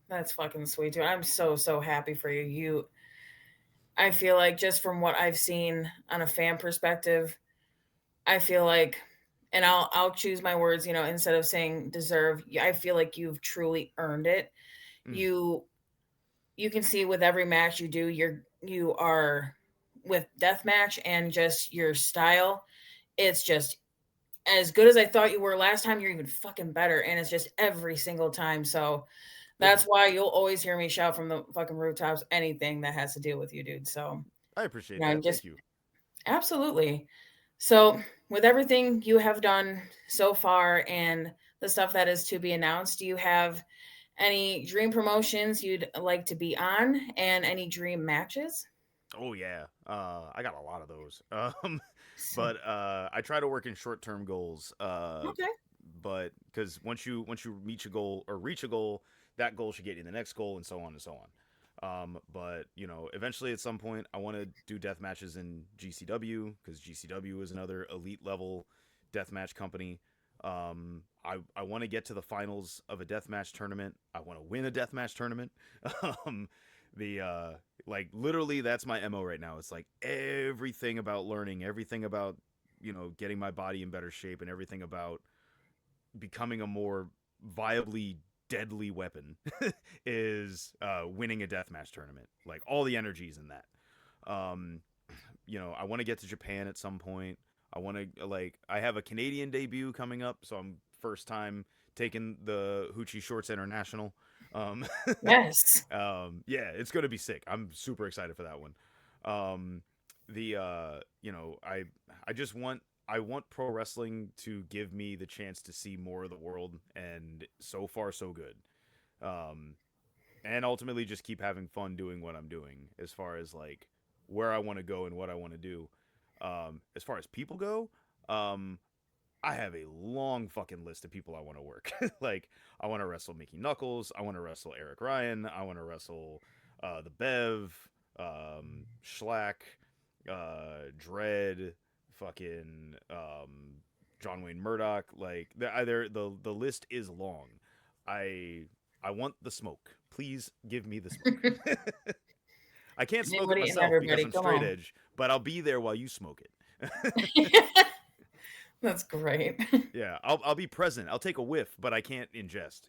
That's fucking sweet, dude. I'm so so happy for you. I feel like just from what I've seen on a fan perspective, I feel like, and I'll choose my words, instead of saying deserve, I feel like you've truly earned it. Mm, You you can see with every match you do, you are with deathmatch and just your style. It's just as good as I thought you were last time. You're even fucking better, and it's just every single time. So thank that's you. why you'll always hear me shout from the fucking rooftops anything that has to deal with you, dude. So I appreciate that. just Thank you. absolutely. So, with everything you have done so far and the stuff that is to be announced, do you have any dream promotions you'd like to be on and any dream matches? Oh yeah, I got a lot of those. So, But I try to work in short term goals. okay. But because once you reach a goal or reach a goal, that goal should get you the next goal, and so on and so on. But eventually at some point, I want to do death matches in GCW because GCW is another elite level deathmatch company. I want to get to the finals of a deathmatch tournament. I want to win a deathmatch tournament. um, the like literally that's my mo right now. It's like everything about learning, everything about getting my body in better shape, and everything about becoming a more viably deadly weapon is winning a deathmatch tournament. Like all the energies in that. Um, I want to get to Japan at some point. I want to I have a Canadian debut coming up, so I'm first time taking the Hoochie Shorts International. Um, Yes. yeah, it's gonna be sick. I'm super excited for that one. Um, the I just want I want pro wrestling to give me the chance to see more of the world, and so far so good. Um, and ultimately just keep having fun doing what I'm doing as far as like where I want to go and what I want to do. As far as people go, um, I have a long fucking list of people I want to work. Like I want to wrestle Mickey Knuckles, I want to wrestle Eric Ryan, I want to wrestle the Bev, Schlack, Dread, fucking John Wayne Murdoch. Like the list is long. I I want the smoke. Please give me the smoke. I can't smoke it Anybody and myself because everybody, I'm come straight on. edge, but I'll be there while you smoke it. That's great. Yeah, I'll be present. I'll take a whiff, but I can't ingest.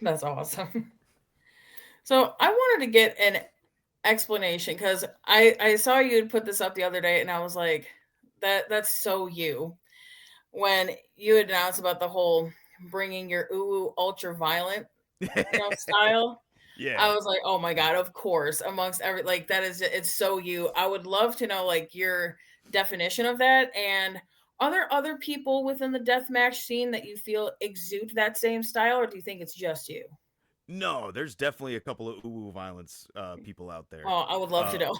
That's awesome. So I wanted to get an explanation because I saw you had put this up the other day, and I was like, that's so you. When you had announced about the whole bringing your ooh ultra violent, style, I Yeah. was like, oh my god, of course. Amongst every like that is it's so you. I would love to know like your definition of that, and are there other people within the deathmatch scene that you feel exude that same style, or do you think it's just you? No, there's definitely a couple of ooh violence people out there. Oh, I would love to Uh, know.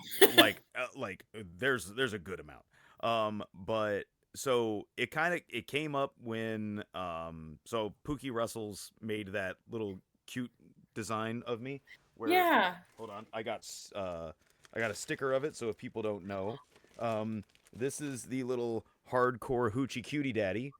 there's a good amount. But so it came up when so Pookie Russell's made that little cute design of me where Yeah. hold on, I got a sticker of it, so if people don't know, um this is the little hardcore hoochie cutie daddy.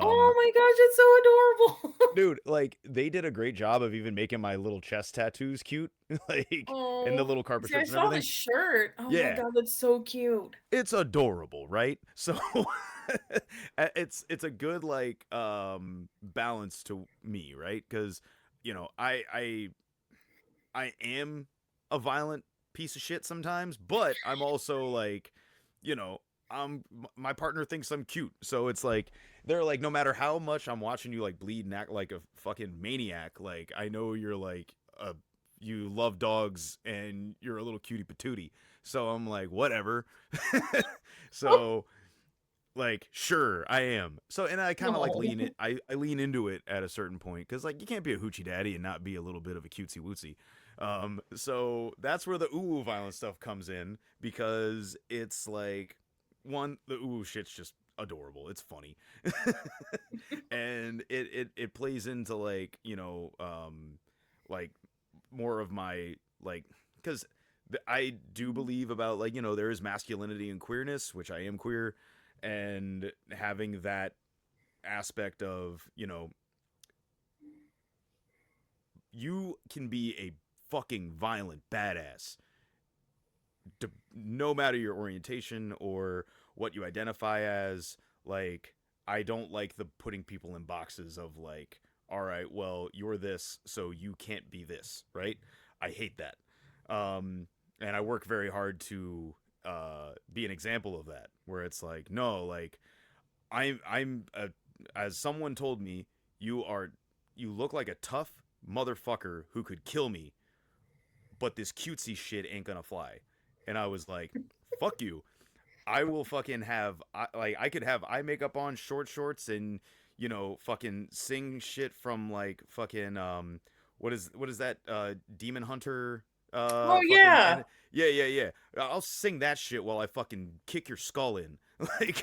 Oh Um my gosh, it's so adorable. Dude, like they did a great job of even making my little chest tattoos cute, like and the Oh, little carpet see, I strips and saw the everything. shirt. Oh my Yeah, god, that's so cute. it's adorable, right? So it's a good like balance to me, right? Because I am a violent piece of shit sometimes, but I'm also like, you know, my partner thinks I'm cute, so it's like they're like, no matter how much I'm watching you like bleed and act like a fucking maniac, like I know you're like a you love dogs and you're a little cutie patootie. So I'm like, whatever. So like, sure, I am. So and I kind of like No. lean it. I lean into it at a certain point because like you can't be a hoochie daddy and not be a little bit of a cutesy wootsy. So that's where the ooh violent stuff comes in because it's like one the ooh shit's just adorable. It's funny, and it plays into like like more of my like because I do believe about like there is masculinity and queerness, which I am queer, and having that aspect of you can be a fucking violent badass no matter your orientation or what you identify as. Like I don't like the putting people in boxes of like, all right, well you're this so you can't be this, right? I hate that. And I work very hard to be an example of that where it's like no, like as someone told me, you look like a tough motherfucker who could kill me, but this cutesy shit ain't gonna fly. And I was like, fuck you. I will fucking have I could have eye makeup on, short shorts, and fucking sing shit from like fucking what is that Demon Hunter Oh fucking yeah. and yeah. I'll sing that shit while I fucking kick your skull in. Like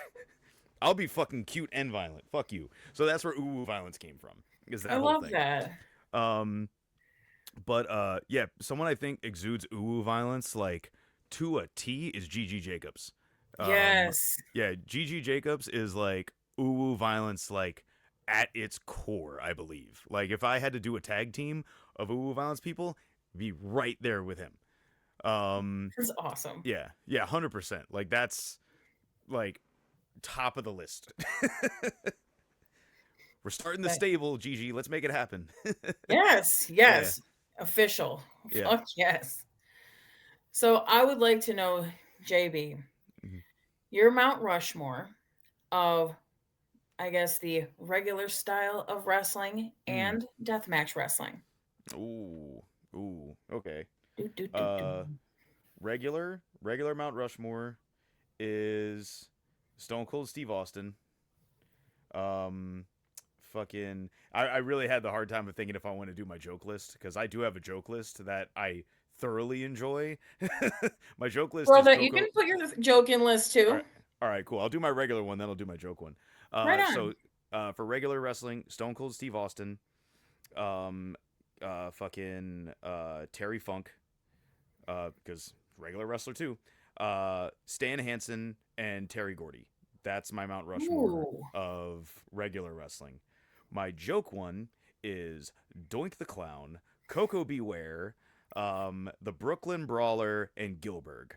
I'll be fucking cute and violent. Fuck you. So that's where ooh violence came from. Is I that whole love thing. that. Um but yeah, someone I think exudes ooh violence like to a T is Gigi Jacobs. Um Yes. yeah, Gigi Jacobs is like ooh violence like at its core, I believe. Like if I had to do a tag team of ooh violence people, be right there with him. Um That's awesome. yeah, 100%. Like that's like top of the list. We're starting the But stable, Gigi. Let's make it happen. yes, Yeah, yes. Official. yeah. Fuck yes. So I would like to know, JB, Mhm. your Mount Rushmore of, I guess, the regular style of wrestling Mm. and deathmatch wrestling. Ooh, ooh. Okay. Do, do, do, do. Uh, regular Mount Rushmore is Stone Cold Steve Austin. Um, fucking. I really had the hard time of thinking if I want to do my joke list because I do have a joke list that I thoroughly enjoy. My joke list Well, is that you can Coco. put your joking list All too. right, all right, cool. I'll do my regular one, then I'll do my joke one. Right So on. for regular wrestling, Stone Cold Steve Austin, um, fucking Terry Funk, because regular wrestler too, Stan Hansen and Terry Gordy. That's my Mount Rushmore Ooh. of regular wrestling. My joke one is Doink the Clown, Coco Beware, the Brooklyn Brawler, and Gilbert.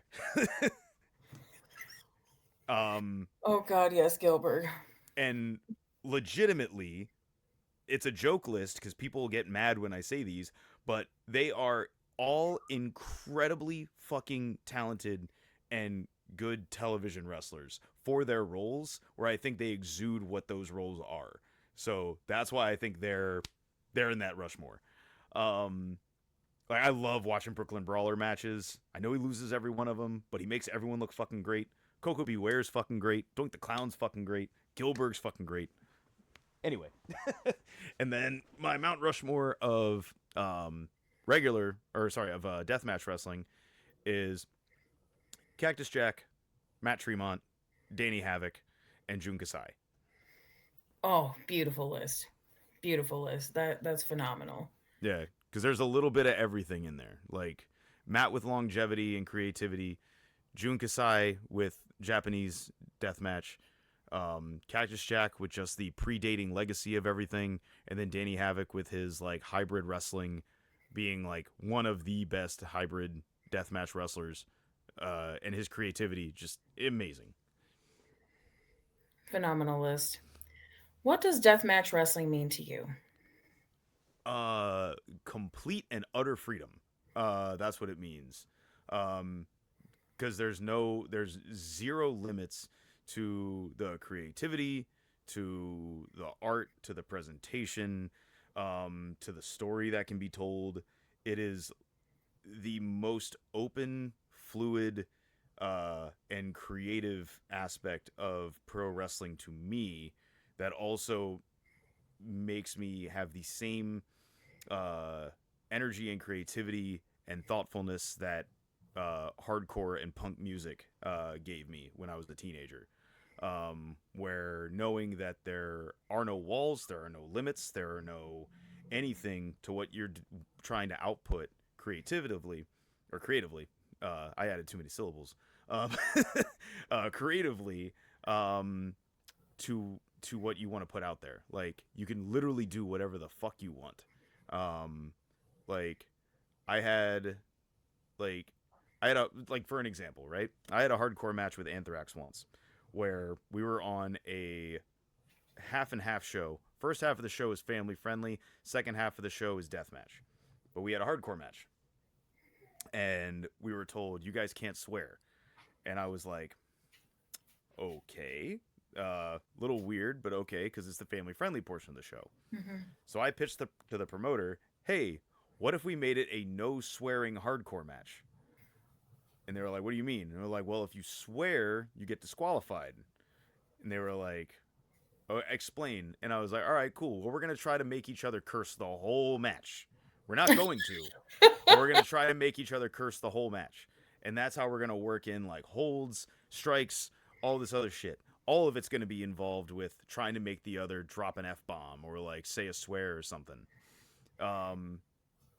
um, Oh God, yes, Gilbert. and legitimately, it's a joke list because people get mad when I say these, but they are all incredibly fucking talented and good television wrestlers for their roles, where I think they exude what those roles are. So that's why I think they're in that Rushmore. Um, like I love watching Brooklyn Brawler matches. I know he loses every one of them, but he makes everyone look fucking great. Coco Beware's fucking great. Doink the Clown's fucking great. Gilbert's fucking great. Anyway, and then my Mount Rushmore of deathmatch wrestling is Cactus Jack, Matt Tremont, Danny Havoc, and Jun Kasai. Oh, beautiful list. Beautiful list. That's phenomenal. Yeah, because there's a little bit of everything in there. Like Matt with longevity and creativity, Jun Kasai with Japanese deathmatch, Cactus Jack with just the predating legacy of everything, and then Danny Havoc with his like hybrid wrestling, being like one of the best hybrid deathmatch wrestlers, and his creativity just amazing. Phenomenal list. What does deathmatch wrestling mean to you? Uh, Complete and utter freedom. That's what it means. Um, because there's zero limits to the creativity, to the art, to the presentation, to the story that can be told. It is the most open, fluid, and creative aspect of pro wrestling to me that also makes me have the same uh, energy and creativity and thoughtfulness that hardcore and punk music gave me when I was a teenager. Where knowing that there are no walls, there are no limits, there are no anything to what you're trying to output creatively or creatively. I added too many syllables. Um, creatively, um, to what you want to put out there. Like you can literally do whatever the fuck you want. Um, like I had like I had a like for an example, right? I had a hardcore match with Anthrax once where we were on a half and half show. First half of the show is family friendly, second half of the show is deathmatch. But we had a hardcore match. And we were told you guys can't swear. And I was like, okay. Little weird, but okay, because it's the family friendly portion of the show. Mm-hmm. So I pitched to the promoter, hey, what if we made it a no swearing hardcore match? And they were like, what do you mean? And we are like, well, if you swear, you get disqualified. And they were like, oh, explain. And I was like, all right, cool. Well, we're going to try to make each other curse the whole match. We're not going to, but we're going to try to make each other curse the whole match. And that's how we're going to work in like holds, strikes, all this other shit. All of it's going to be involved with trying to make the other drop an F bomb or like say a swear or something. Um,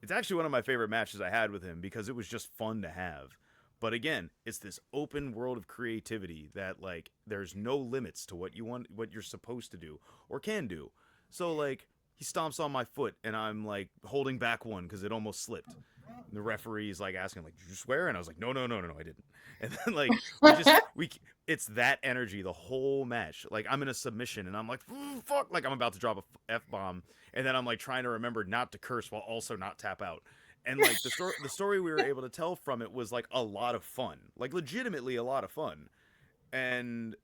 it's actually one of my favorite matches I had with him because it was just fun to have. But again, it's this open world of creativity that like there's no limits to what you want, what you're supposed to do or can do. So like he stomps on my foot and I'm like holding back one because it almost slipped. And the referee's like asking like, "Did you swear?" And I was like, "No, no, no, no, no, I didn't." And then like we it's that energy the whole match. Like I'm in a submission and I'm like, "Fuck!" Like I'm about to drop a F bomb, and then I'm like trying to remember not to curse while also not tap out. And like the story we were able to tell from it was like a lot of fun, like legitimately a lot of fun. And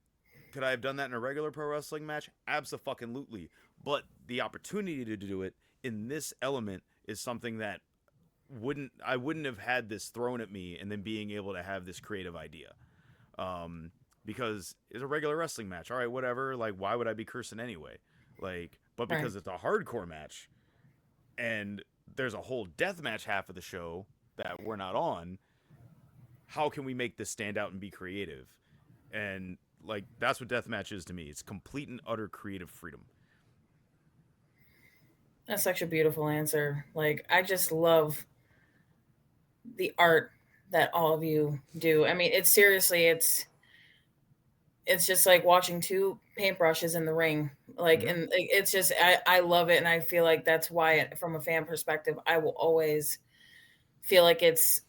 could I have done that in a regular pro wrestling match? Absolutely. But the opportunity to do it in this element is something that wouldn't have had this thrown at me and then being able to have this creative idea. Because it's a regular wrestling match. All right, whatever. Like, why would I be cursing anyway? Like, but Right. because it's a hardcore match and there's a whole death match half of the show that we're not on, how can we make this stand out and be creative? And like that's what deathmatch is to me. It's complete and utter creative freedom. That's such a beautiful answer. Like, I just love the art that all of you do. I mean, it's seriously, it's just like watching two paintbrushes in the ring. Like, Mm-hmm. and it's just I love it, and I feel like that's why, from a fan perspective, I will always feel like it's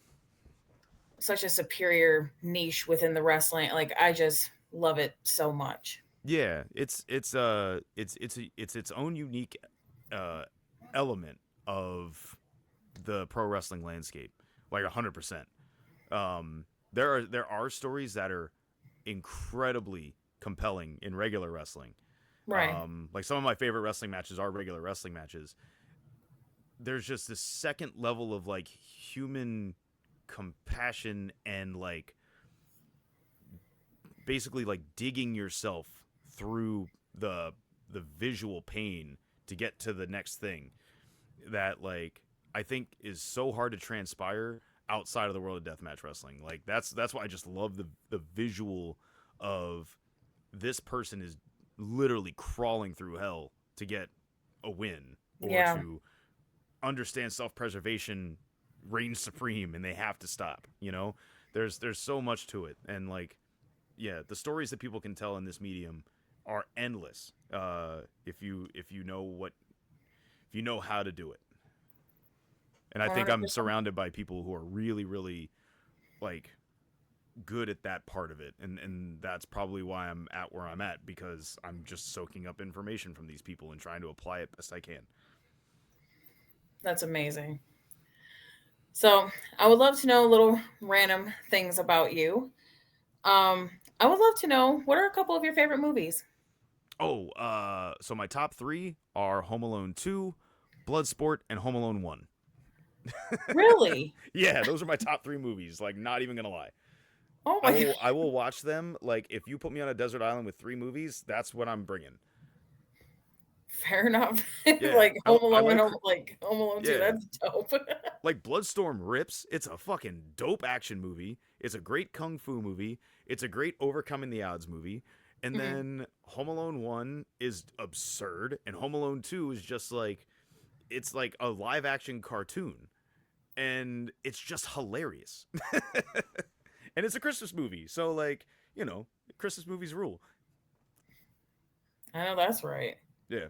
such a superior niche within the wrestling. Like, I just love it so much. Yeah, it's its own unique uh, element of the pro wrestling landscape, like 100%. There are stories that are incredibly compelling in regular wrestling. Right. Like some of my favorite wrestling matches are regular wrestling matches. There's just this second level of like human compassion and like basically like digging yourself through the visual pain to get to the next thing that like I think is so hard to transpire outside of the world of deathmatch wrestling. Like that's why I just love the visual of this person is literally crawling through hell to get a win or Yeah. to understand self-preservation reigns supreme and they have to stop, you know? There's so much to it and like yeah, the stories that people can tell in this medium are endless. If you know what if you know how to do it. And I think I'm 100%. surrounded by people who are really, really like good at that part of it, and that's probably why I'm at where I'm at because I'm just soaking up information from these people and trying to apply it best I can. That's amazing. So, I would love to know little random things about you. Um, I would love to know what are a couple of your favorite movies? Oh, so my top three are Home Alone 2, Bloodsport, and Home Alone 1. Really? Yeah, those are my top three movies. Like, not even gonna lie. Oh I my god. will I will watch them. Like, if you put me on a desert island with three movies, that's what I'm bringing. Fair enough. Yeah, Like Home I Alone and like Home Alone 2. yeah. That's dope. Like Bloodstorm rips. It's a fucking dope action movie. It's a great kung fu movie. It's a great overcoming the odds movie. And Mhm. then Home Alone 1 is absurd and Home Alone 2 is just like it's like a live action cartoon and it's just hilarious. And it's a Christmas movie. So like, you know, Christmas movies rule. I know that's right. Yeah.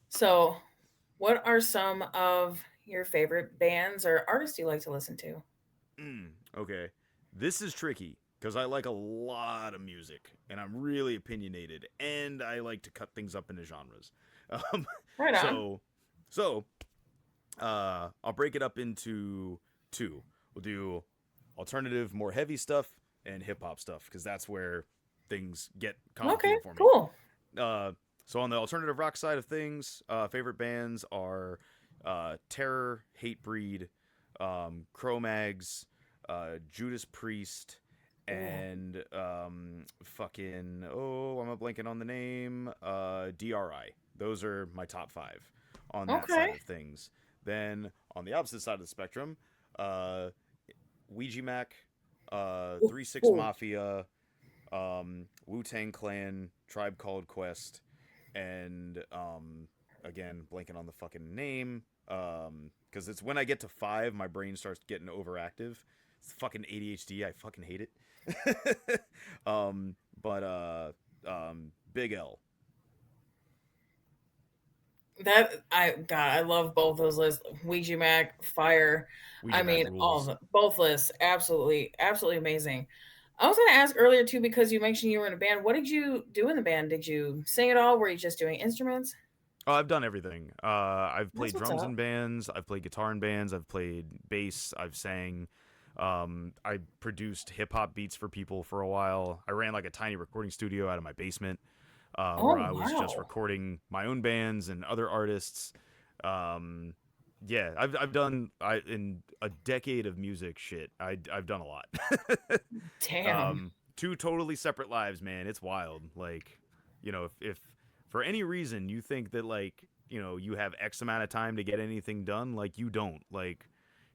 So, what are some of your favorite bands or artists you like to listen to? Okay. This is tricky because I like a lot of music and I'm really opinionated and I like to cut things up into genres. Um, Right on. so, so I'll break it up into two. We'll do alternative, more heavy stuff and hip hop stuff because that's where things get Okay, complicated for me. cool. Uh, so on the alternative rock side of things, favorite bands are Terror, Hatebreed, Cro-Mags, Judas Priest, Ooh. and fucking I'm blanking on the name. DRI. Those are my top five on that side Okay. of things. Then on the opposite side of the spectrum, uh, Ouija Mac, Ooh, 3 6 ooh. Mafia, Wu Tang Clan, Tribe Called Quest, and again blanking on the fucking name. Because it's when I get to five, my brain starts getting overactive. It's fucking ADHD. I fucking hate it. But Big L. I love both those lists. Ouija Mac, Fire. I Ouija Mac mean, all of rules. them. Both lists, absolutely amazing. I was gonna ask earlier too because you mentioned you were in a band. What did you do in the band? Did you sing at all? Were you just doing instruments? Oh, I've done everything. I've That's played what's drums in up. bands. I've played guitar in bands. I've played bass. I've sang. I produced hip hop beats for people for a while. I ran like a tiny recording studio out of my basement, Oh where I was just wow. recording my own bands and other artists. Um, yeah, I've done in a decade of music shit. I've done a lot. Damn. Two totally separate lives, man. It's wild. Like, if for any reason you think that like you have X amount of time to get anything done, like you don't. Like,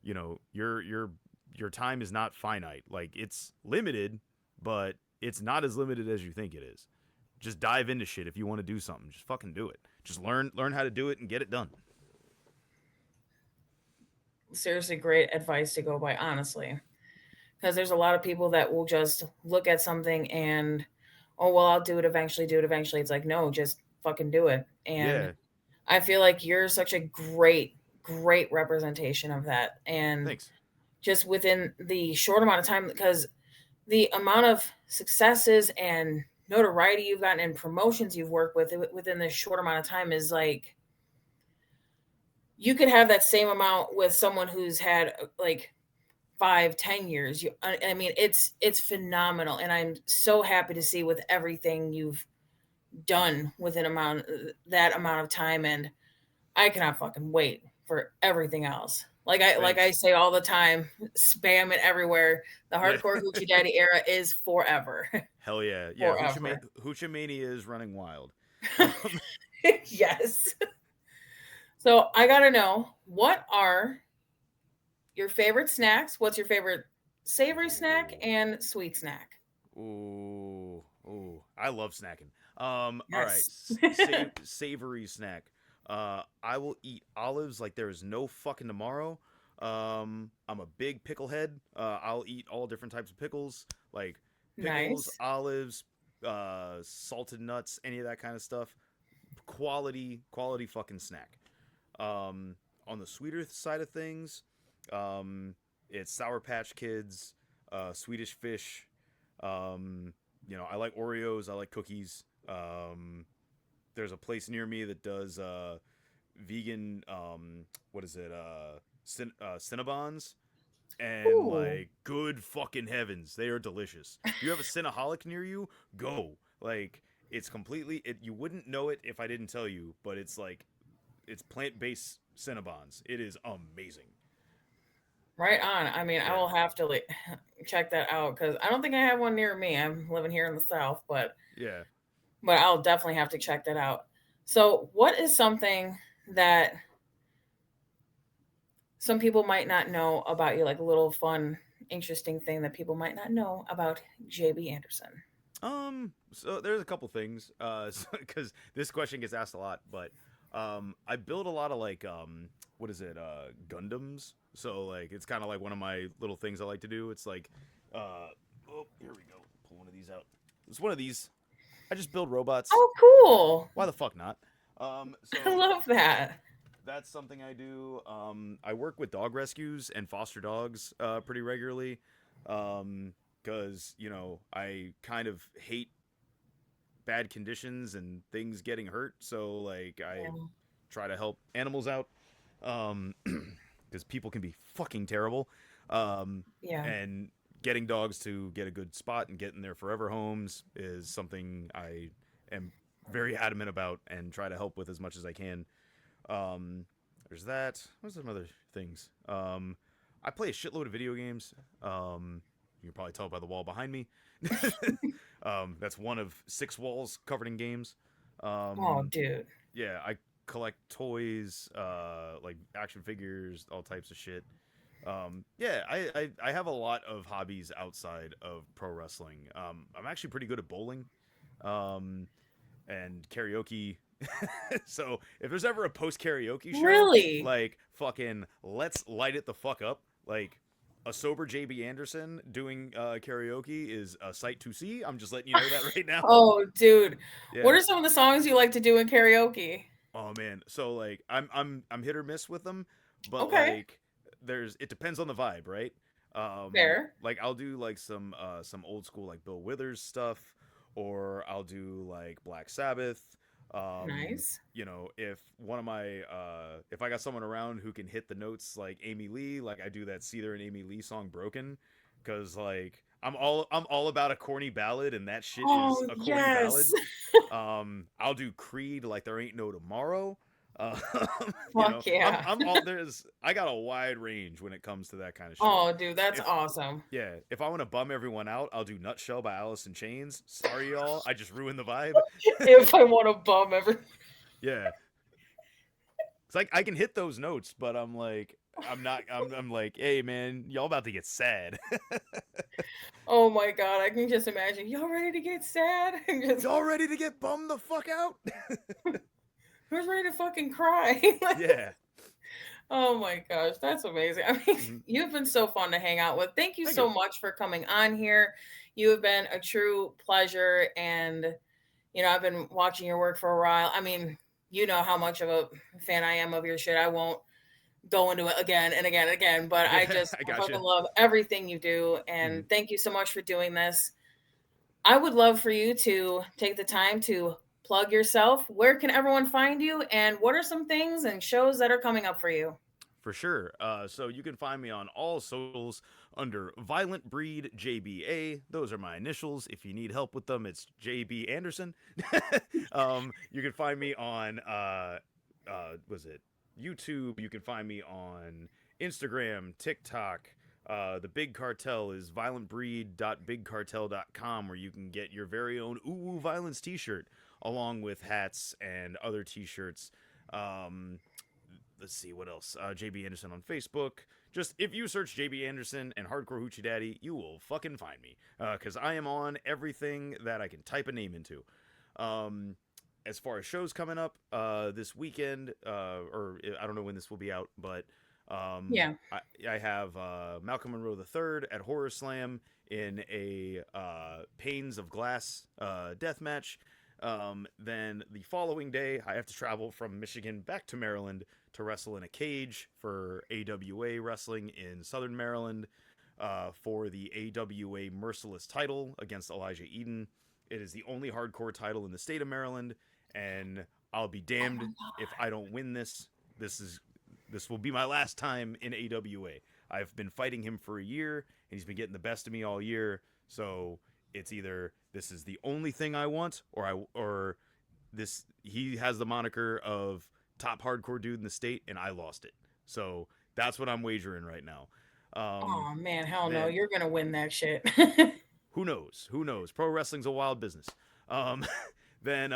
your time is not finite. Like it's limited, but it's not as limited as you think it is. Just dive into shit if you want to do something. Just fucking do it. Just learn how to do it and get it done. Seriously, great advice to go by, honestly. Because there's a lot of people that will just look at something and, oh well, I'll do it eventually, do it eventually. It's like, no, just fucking do it. And Yeah, I feel like you're such a great representation of that. And thanks. just within the short amount of time, because the amount of successes and notoriety you've gotten and promotions you've worked with within this short amount of time is like you could have that same amount with someone who's had like 5, 10 years. I mean, it's phenomenal, and I'm so happy to see with everything you've done within that amount of time, and I cannot fucking wait for everything else. Like I Thanks. say all the time, spam it everywhere. The Yeah. hardcore Gucci Daddy era is forever, Hell yeah. Yeah, forever. Hoochie is running wild. Um, Yes. So I gotta know, what are your favorite snacks? What's your favorite savory snack ooh. and sweet snack? Ooh. I love snacking. All right. Yes. Savory snack. I will eat olives like there is no fucking tomorrow. I'm a big pickle head. I'll eat all different types of pickles, like pickles, Nice. olives, salted nuts, any of that kind of stuff. Quality fucking snack. Um, on the sweeter side of things, um, it's Sour Patch Kids, Swedish Fish. I like Oreos. I like cookies. There's a place near me that does vegan. What is it? Cinnabons. And Ooh. like, good fucking heavens, they are delicious. If you have a Cinnaholic near you, go. Like, It's completely you wouldn't know it if I didn't tell you, but it's like it's plant-based Cinnabons. It is amazing. Right on. I mean, I Yeah. will have to like check that out because I don't think I have one near me. I'm living here in the South, Yeah. but I'll definitely have to check that out. So, what is something that some people might not know about you, like a little fun, interesting thing that people might not know about JB Anderson? So there's a couple things, because this question gets asked a lot, but I build a lot of like what is it, Gundams. So like it's kind of like one of my little things I like to do. It's like, oh, here we go. Pull one of these out. It's one of these. I just build robots. Oh, cool. Why the fuck not? I So love that. that's something I do. I work with dog rescues and foster dogs pretty regularly. Because I kind of hate bad conditions and things getting hurt, so like I Yeah. try to help animals out, because people can be fucking terrible, um, Yeah. and getting dogs to get a good spot and get in their forever homes is something I am very adamant about and try to help with as much as I can. Um, there's that. What's some other things? I play a shitload of video games. You can probably tell by the wall behind me. That's one of 6 walls covered in games. Oh, Um, dude. yeah, I collect toys, like action figures, all types of shit. Yeah, I have a lot of hobbies outside of pro wrestling. I'm actually pretty good at bowling, um, and karaoke. So if there's ever a post karaoke show, Really? like fucking let's light it the fuck up. Like a sober JB Anderson doing karaoke is a sight to see. I'm just letting you know that right now. Oh, dude. What Yeah. are some of the songs you like to do in karaoke? Oh man. So like I'm hit or miss with them, but Okay. like there's it depends on the vibe, right? Fair. Like I'll do like some old school like Bill Withers stuff, or I'll do like Black Sabbath. Nice. If one of my if I got someone around who can hit the notes like Amy Lee, like I do that Seether and Amy Lee song Broken, cuz like I'm all about a corny ballad, and that shit is Oh, a corny yes. ballad. I'll do Creed like there ain't no tomorrow. Uh, Fuck yeah. I'm all I got a wide range when it comes to that kind of shit. Oh, dude, that's If awesome. Yeah, if I want to bum everyone out, I'll do Nutshell by Alice in Chains. Sorry y'all, I just ruined the vibe. If I want to bum every. Yeah. It's like I can hit those notes, but I'm like I'm not I'm like, "Hey man, y'all about to get sad." Oh my god, I can just imagine. Y'all ready to get sad? And just Y'all ready to get bummed the fuck out? who's ready to fucking cry? Yeah. Oh my gosh, that's amazing. I mean, Mhm. you've been so fun to hang out with. Thank you Thank so you. much for coming on here. You have been a true pleasure. And, I've been watching your work for a while. I mean, you know how much of a fan I am of your shit. I won't go into it again and again and again, but Yeah, I I got fucking you. love everything you do. Mhm. And thank you so much for doing this. I would love for you to take the time to plug yourself. Where can everyone find you? And what are some things and shows that are coming up for you? For sure. So you can find me on all socials under Violent Breed JBA. Those are my initials. If you need help with them, it's JB Anderson. You can find me on was it YouTube? You can find me on Instagram, TikTok. The Big Cartel is violentbreed.bigcartel.com, where you can get your very own Ooh Violence t-shirt, along with hats and other t-shirts. Um, let's see what else. JB Anderson on Facebook. Just if you search JB Anderson and Hardcore Hoochie Daddy, you will fucking find me. Because I am on everything that I can type a name into. Um, as far as shows coming up this weekend, or I don't know when this will be out, but Yeah. I have Malcolm Monroe III at Horror Slam in a Panes of Glass death match. Then the following day, I have to travel from Michigan back to Maryland to wrestle in a cage for AWA Wrestling in Southern Maryland for the AWA Merciless title against Elijah Eden. It is the only hardcore title in the state of Maryland, and I'll be Oh my damned if god. I don't win this. This will be my last time in AWA. I've been fighting him for a year, and he's been getting the best of me all year. So it's either this is the only thing I want, or this he has the moniker of top hardcore dude in the state, and I lost it. So that's what I'm wagering right now. Um, Oh man, hell no, then you're gonna win that shit. who knows? Who knows? Pro wrestling's a wild business. Um, then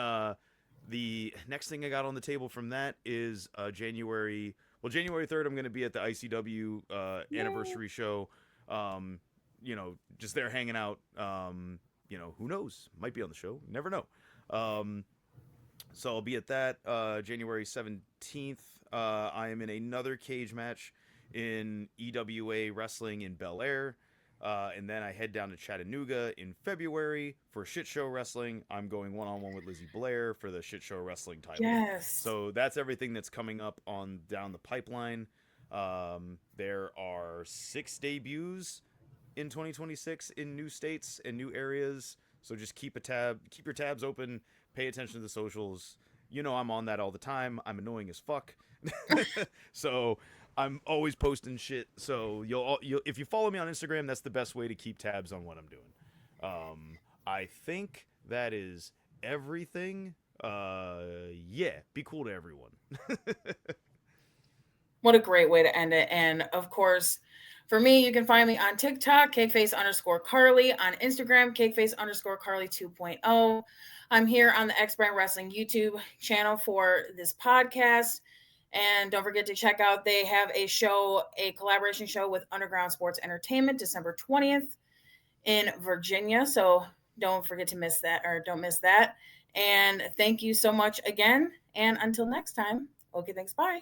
the next thing I got on the table from that is January. Well, January 3rd, I'm going to be at the ICW Yay. anniversary show. Just there hanging out. Who knows? Might be on the show. Never know. Um, so I'll be at that January 17th. I am in another cage match in EWA Wrestling in Bel Air. And then I head down to Chattanooga in February for Shit Show Wrestling. I'm going one on one with Lizzie Blair for the Shit Show Wrestling title. Yes. So that's everything that's coming up on down the pipeline. There are 6 debuts in 2026 in new states and new areas. So just keep your tabs open, pay attention to the socials. You know I'm on that all the time. I'm annoying as fuck. So I'm always posting shit. So you'll if you follow me on Instagram, that's the best way to keep tabs on what I'm doing. I think that is everything. Yeah, be cool to everyone. What a great way to end it. And of course, for me, you can find me on TikTok, Kakeface_Karlee, on Instagram, Kakeface_Karlee 2.0. I'm here on the X Brand Wrestling YouTube channel for this podcast. And don't forget to check out, they have a collaboration show with Underground Sports Entertainment, December 20th in Virginia. So don't forget to miss that, or don't miss that. And thank you so much again. And until next time, okay, thanks. Bye.